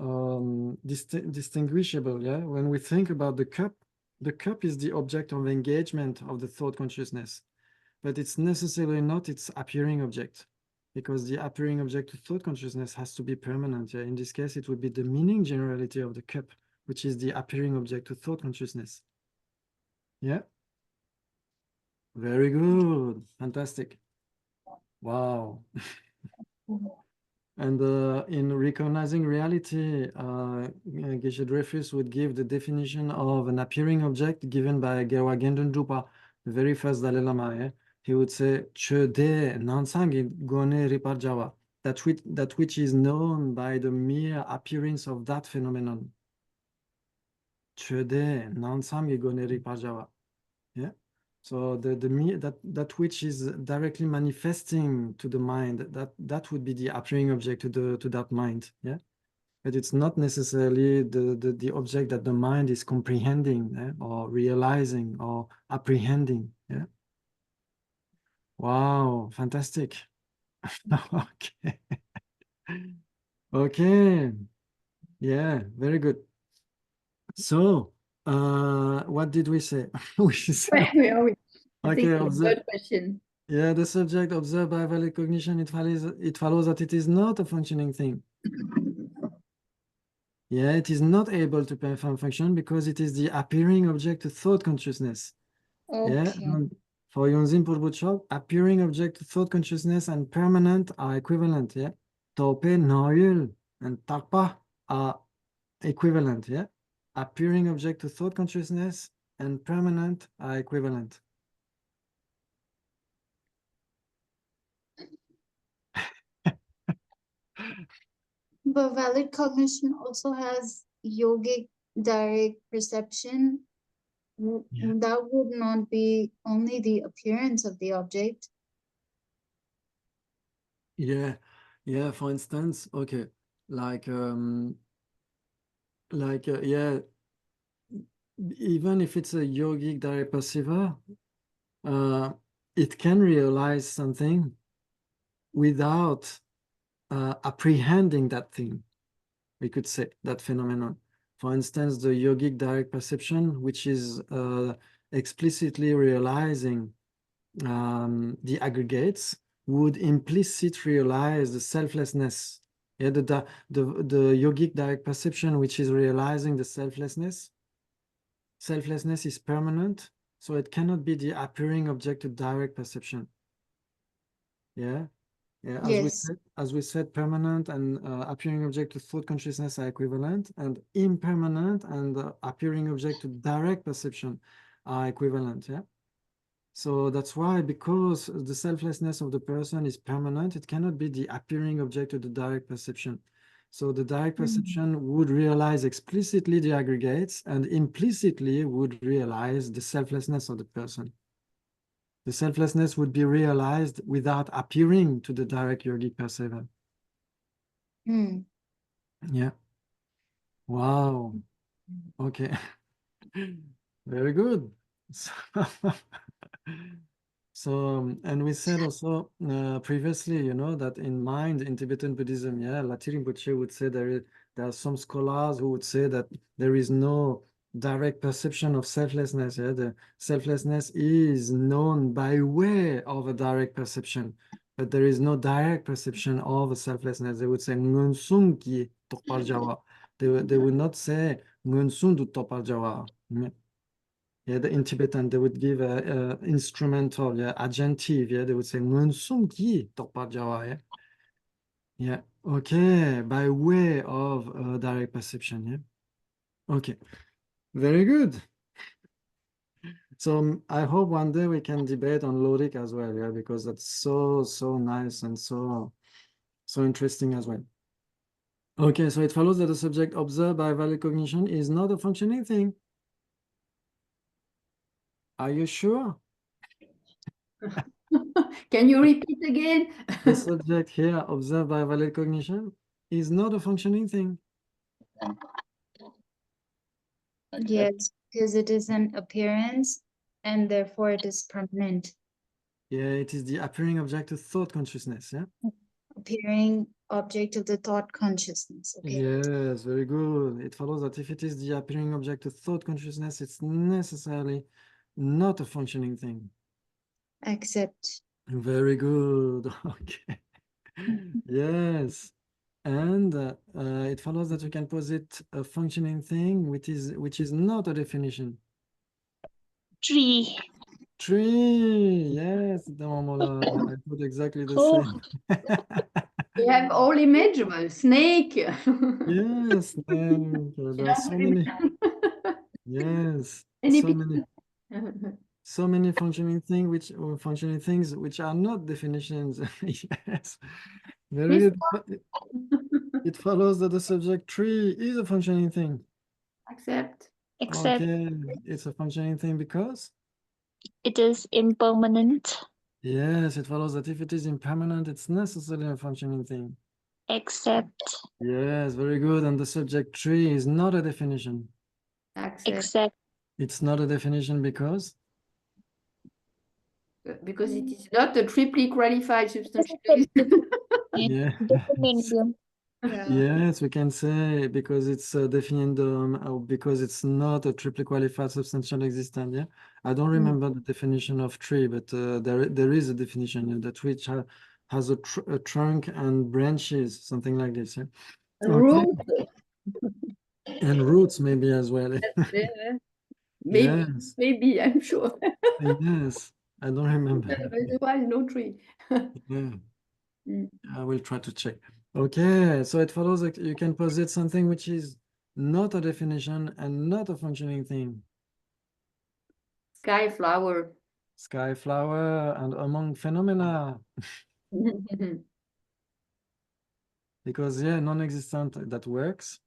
distinguishable, yeah. When we think about the cup is the object of engagement of the thought consciousness, but it's necessarily not its appearing object. because the appearing object to thought consciousness has to be permanent. Yeah? In this case, it would be the meaning generality of the cup, which is the appearing object to thought consciousness. Yeah. Very good. Fantastic. Wow. And in recognizing reality, Geshe Dreyfus would give the definition of an appearing object given by Gerwa Gendun Drupa, the very first Dalai Lama. Yeah? He would say, "Che de nansangi gone ripar jawa," that which is known by the mere appearance of that phenomenon. Che de nansangi gone ripar jawa. Yeah. So that which is directly manifesting to the mind, that would be the appearing object to that mind. Yeah. But it's not necessarily the object that the mind is comprehending, or realizing or apprehending. Yeah. Wow, fantastic. Okay. Okay. Yeah, very good. So what did we say? We said, Where are we? I okay, think the observe. third question. Yeah, the subject observed by valid cognition, it follows that it is not a functioning thing. Yeah, it is not able to perform function because it is the appearing object to thought consciousness. Yeah, Okay. and for Yonzin Purbuchok, appearing object to thought consciousness and permanent are equivalent. Yeah, Tope, Noyul, and Takpa are equivalent. Yeah, appearing object to thought consciousness and permanent are equivalent. But valid cognition also has yogic direct perception. Yeah. That would not be only the appearance of the object. Yeah, yeah. For instance, okay, like yeah, even if it's a yogic direct perceiver, it can realize something without apprehending that thing. We could say that phenomenon. For instance, the yogic direct perception, which is explicitly realizing the aggregates, would implicitly realize the selflessness. Yeah, the yogic direct perception, which is realizing the selflessness. Selflessness is permanent, so it cannot be the appearing object to direct perception. Yeah, yeah. Yes. As we said, permanent and appearing object to thought consciousness are equivalent, and impermanent and appearing object to direct perception are equivalent. Yeah. So that's why, because the selflessness of the person is permanent, it cannot be the appearing object of the direct perception. So the direct perception would realize explicitly the aggregates and implicitly would realize the selflessness of the person. The selflessness would be realized without appearing to the direct yogic perceiver. Mm. Yeah. Wow. Okay. Very good. So, and we said also previously, you know, that in mind, in Tibetan Buddhism, yeah, Lati Rinpoche would say there are some scholars who would say that there is no direct perception of selflessness. Yeah, the selflessness is known by way of a direct perception, but there is no direct perception of a selflessness. They would say Ngunsung ki tokpar jawa. They would not say Ngunsung du tokpar jawa. Yeah, in Tibetan, they would give a instrumental, yeah, adjunctive, yeah, they would say Ngunsung ki tokpa jawa, yeah. Yeah, okay, by way of direct perception, yeah. Okay, very good. So I hope one day we can debate on logic as well, yeah, because that's so nice and so interesting as well. Okay, so it follows that the subject observed by valid cognition is not a functioning thing. Are you sure? Can you repeat again? The subject here observed by valid cognition is not a functioning thing. Accept. Yes, because it is an appearance and therefore it is permanent. Yeah, it is the appearing object of thought consciousness, yeah? Appearing object of the thought consciousness. Okay. Yes, very good. It follows that if it is the appearing object of thought consciousness, it's necessarily not a functioning thing. Accept. Very good. Okay. Yes. And it follows that you can posit a functioning thing which is not a definition. Tree. Tree. Yes, Damomola. I put exactly the Oh. same. We have all imaginable snake. Yes, there are so many. Yes, Any so many. So many functioning things which are not definitions. Yes, very This good. It follows that the subject tree is a functioning thing. accept. Except Okay, it's a functioning thing because it is impermanent. yes, it follows that if it is impermanent, it's necessarily a functioning thing. Except. Yes, very good. And the subject tree is not a definition. Accept. Except. It's not a definition because Because it is not a triply qualified substantial. yeah. Definition. Yeah. Yes, we can say because it's a definiendum or because it's not a triply qualified substantial existent. Yeah, I don't remember the definition of tree, but there is a definition, yeah, that which has a trunk and branches, something like this. Yeah, okay, Root. and roots maybe as well. Maybe, Yes, maybe, I'm sure. yes, I don't remember. Otherwise, no tree. Yeah, Mm. I will try to check. Okay, so it follows that you can posit something which is not a definition and not a functioning thing. Sky flower. Sky flower and among phenomena, because yeah, non-existent that works,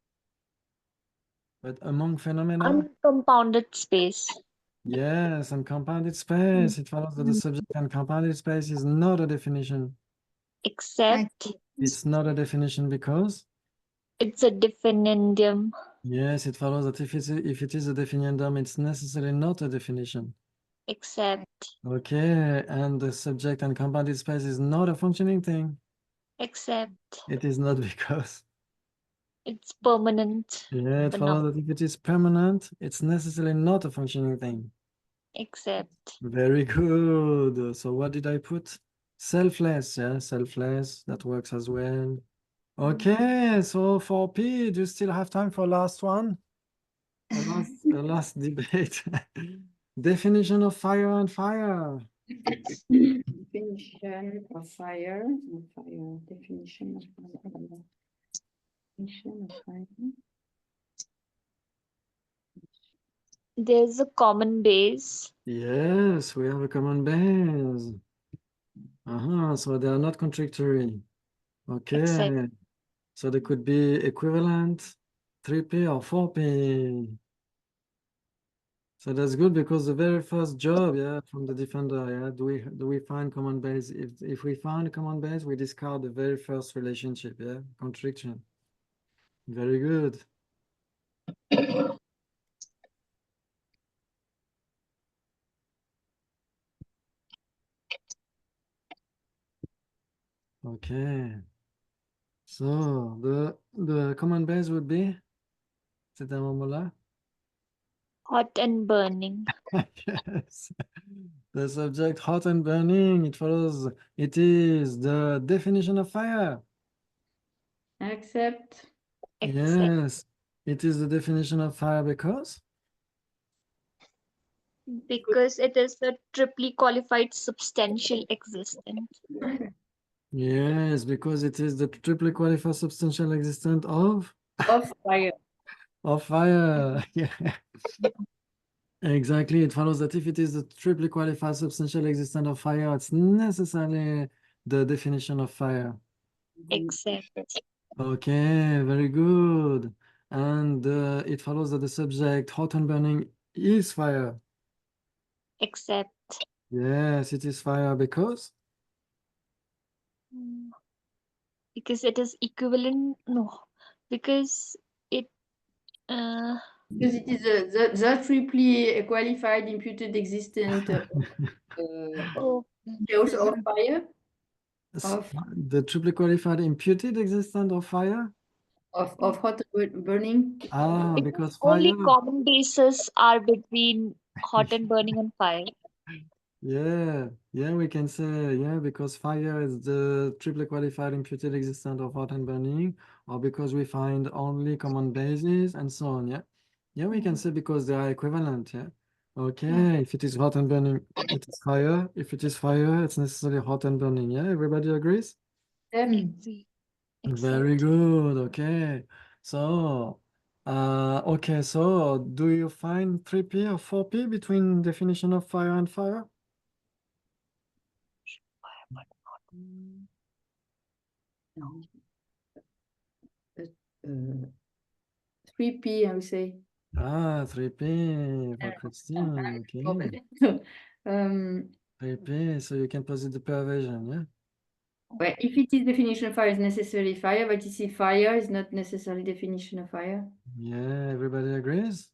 but among phenomena, Uncompounded space. yes, and compounded space, it follows that the subject and compounded space is not a definition. Except It's not a definition because it's a definiendum. yes, it follows that if it is a definiendum, it's necessarily not a definition. Except. Okay, and the subject and compounded space is not a functioning thing. Except It is not because it's permanent. yeah, it But follows not. that if it is permanent, it's necessarily not a functioning thing. Except. Very good. So what did I put? Selfless, yeah, selfless, that works as well. Okay, so for P, do you still have time for last one? A last debate. Definition of fire and fire. Definition of fire. Definition of fire. Definition of fire. There's a common base. Yes, we have a common base. So they are not contradictory. Okay. Except. So they could be equivalent, 3P or 4P. So that's good because the very first job, yeah, from the defender, yeah, do we find common base? If we find a common base, we discard the very first relationship, yeah, contradiction. Very good. Okay. So the common base would be c'est un moment-là? Hot and burning. Yes. The subject hot and burning, it follows, it is the definition of fire. Accept. Except. Yes, it is the definition of fire because Because it is a triply qualified substantial existence. yes, because it is the triply qualified substantial existent of Fire. fire. Yeah. Exactly. It follows that if it is the triply qualified substantial existent of fire, it's necessarily the definition of fire. Except. Okay, very good. And it follows that the subject hot and burning is fire. Except. Yes, it is fire because Because it is equivalent. No. Because it. Because it is the triply qualified imputed existent Oh. chaos of fire. the triply qualified imputed existence of fire. Of hot burning. Because Only fire. common bases are between hot and burning and fire. Yeah, we can say, because fire is the triply qualified imputed existence of hot and burning, or because we find only common bases and so on, yeah, we can say because they are equivalent, okay, if it is hot and burning, it is fire. If it is fire, it's necessarily hot and burning, yeah, everybody agrees? Agree. Very Accept. good, okay. So, okay, so do you find 3P or 4P between definition of fire and fire? Uh, 3P, I would say. Ah, 3P for Christine, okay. 3P, so you can posit the perversion, yeah? Well, if it is definition of fire is necessarily fire, but you see fire is not necessarily definition of fire. Yeah, everybody agrees?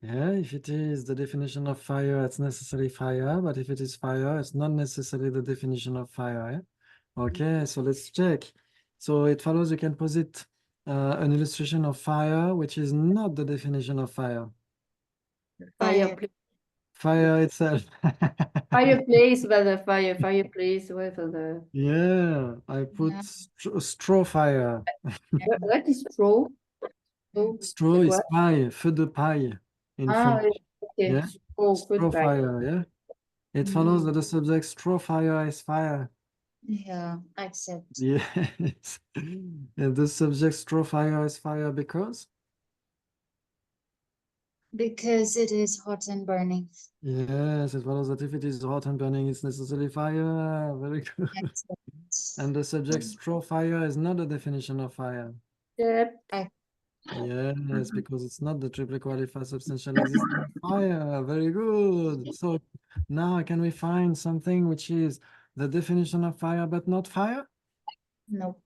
Yeah, if it is the definition of fire, it's necessarily fire, but if it is fire, it's not necessarily the definition of fire, yeah? Okay, so let's check. So it follows you can posit an illustration of fire, which is not the definition of fire. Fire, Fire itself. fireplace, but the fireplace, whatever the. Yeah, I put straw fire. What is straw? Straw Like is what? paille, feu de paille in French. Okay. Yeah, Straw, straw good fire. fire, yeah. It follows that the subject straw fire is fire. Yeah, accept. Yes. And the subject straw fire is fire because? Because it is hot and burning. Yes, it follows that if it is hot and burning, it's necessarily fire. Very good. Accept. And the subject straw fire is not a definition of fire. Yep. Yes, because it's not the triply qualified substantial existence of fire. Very good. So now can we find something which is the definition of fire but not fire? Nope.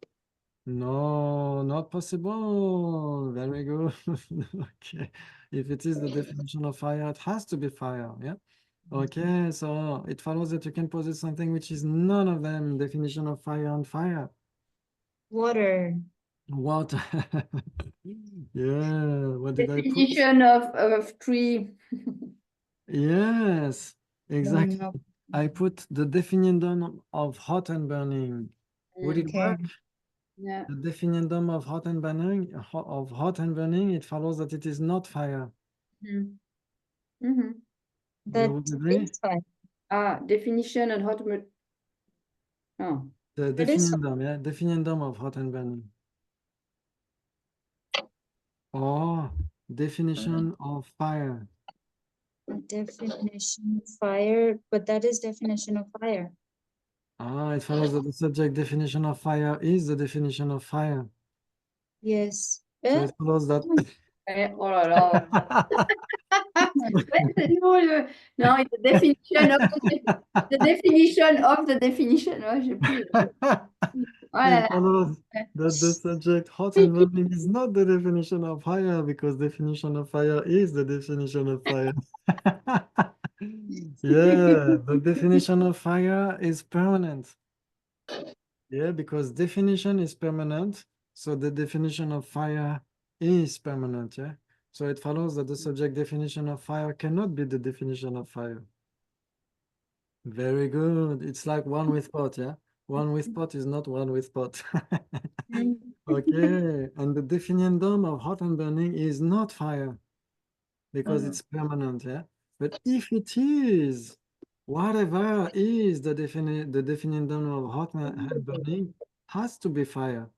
No, not possible. Very good. Okay. If it is the definition of fire, it has to be fire. Yeah. Okay. So it follows that you can posit something which is none of them definition of fire and fire. Water. Water. Yeah. What did I put? Definition of tree. Yes, exactly. Nope. I put the definition of hot and burning. Would it Okay. work? Yeah. The definition of hot and burning, it follows that it is not fire. Mm-hmm. That would agree? is fine. Definition and hot. Oh. The It is definition of hot and burning. Or definition of fire. definition of fire, but that is definition of fire. It follows that the subject definition of fire is the definition of fire. Yes. So it follows that. Oh là là. No, it's the definition of the definition of the definition. Oh, j'ai plus. Oh là It là. follows that the subject hot and burning is not the definition of fire because definition of fire is the definition of fire. Yeah, the definition of fire is permanent. Yeah, because definition is permanent, so the definition of fire is permanent, yeah? So it follows that the subject definition of fire cannot be the definition of fire. Very good. It's like one with pot, yeah? One with pot is not one with pot. Okay, and the definition of hot and burning is not fire because it's permanent, yeah? But if it is, whatever is the definition of hot and burning has to be fire.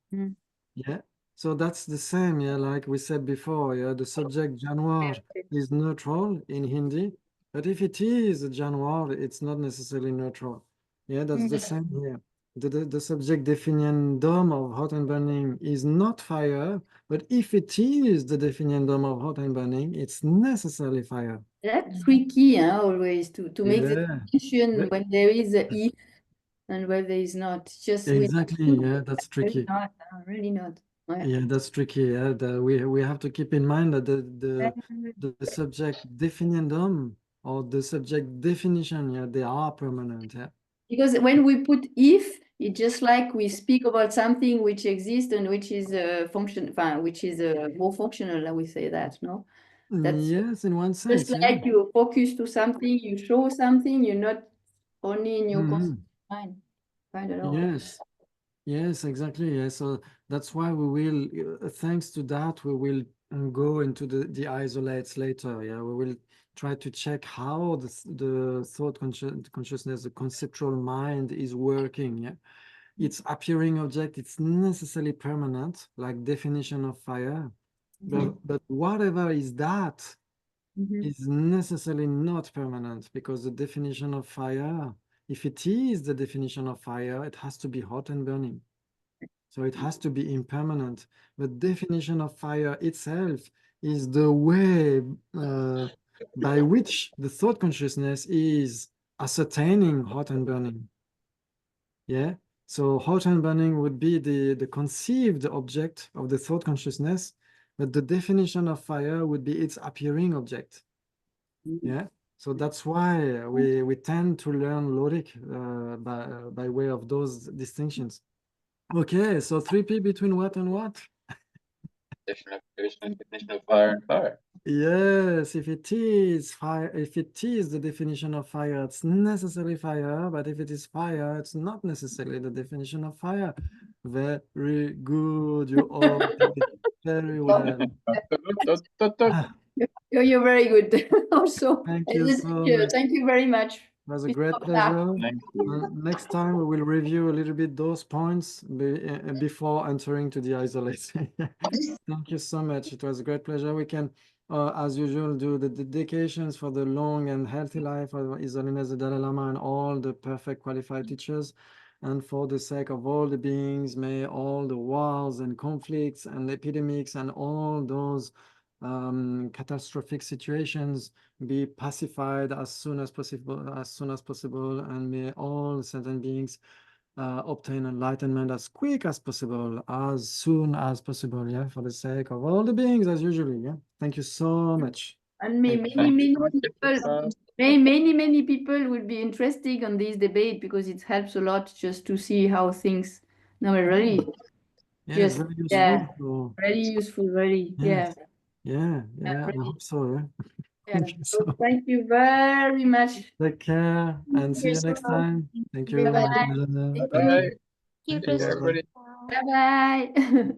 Yeah, so that's the same, yeah, like we said before, yeah, the subject januar is neutral in Hindi, but if it is a januar, it's not necessarily neutral. Yeah, that's the same here. The subject definition of hot and burning is not fire, but if it is the definition of hot and burning, it's necessarily fire. That's tricky, huh, always to make the Yeah. distinction when there is a if and when there is not. Just Exactly, yeah, that's tricky. Really not. Yeah, that's tricky. Yeah, we have to keep in mind that the subject definition or the subject definition, yeah, they are permanent. Yeah. Because when we put if, it's just like we speak about something which exists and which is which is more functional. We say that, no? That's Yes, in one just sense, yeah. like you focus to something, you show something, you're not only in your Mhm. mind. I don't know. Yes, yes, exactly. Yeah. So that's why we will, thanks to that, we will go into the isolates later. Yeah, we will try to check how the thought consciousness, the conceptual mind is working. Yeah, its appearing object, it's necessarily permanent, like definition of fire. But whatever is that Mhm. is necessarily not permanent, because the definition of fire, if it is the definition of fire, it has to be hot and burning. So it has to be impermanent. The definition of fire itself is the way by which the thought consciousness is ascertaining hot and burning. Yeah. So hot and burning would be the conceived object of the thought consciousness, but the definition of fire would be its appearing object. Yeah. So that's why we tend to learn logic by way of those distinctions. Okay, so 3P between what and what? Definition of fire and fire. Yes, if it is fire, if it is the definition of fire, it's necessarily fire, but if it is fire, it's not necessarily the definition of fire. Very good, you all did it very well. You're very good. Also, Thank as you a so teacher, much. thank you very much. It was a great Christophe. Yeah. pleasure. Thank you. Next time we will review a little bit those points before entering to the isolation. Thank you so much. It was a great pleasure. We can, as usual, do the dedications for the long and healthy life of His Holiness the Dalai Lama and all the perfect qualified teachers. And for the sake of all the beings, may all the wars and conflicts and epidemics and all those catastrophic situations be pacified as soon as possible, and may all sentient beings obtain enlightenment as quick as possible, as soon as possible, yeah, for the sake of all the beings, as usually, yeah. Thank you so much. And many people will be interested on this debate because it helps a lot just to see how things. No, really, Yeah, it's just very useful. yeah, So, very useful, really, yes. yeah. I really. hope so, yeah. Yeah. Thank you So so much. thank you very much. Take care and see you next time. Thank you. Bye-bye. My pleasure. Thank Thank you. you. You, Thank you, everybody. Christophe. Bye bye.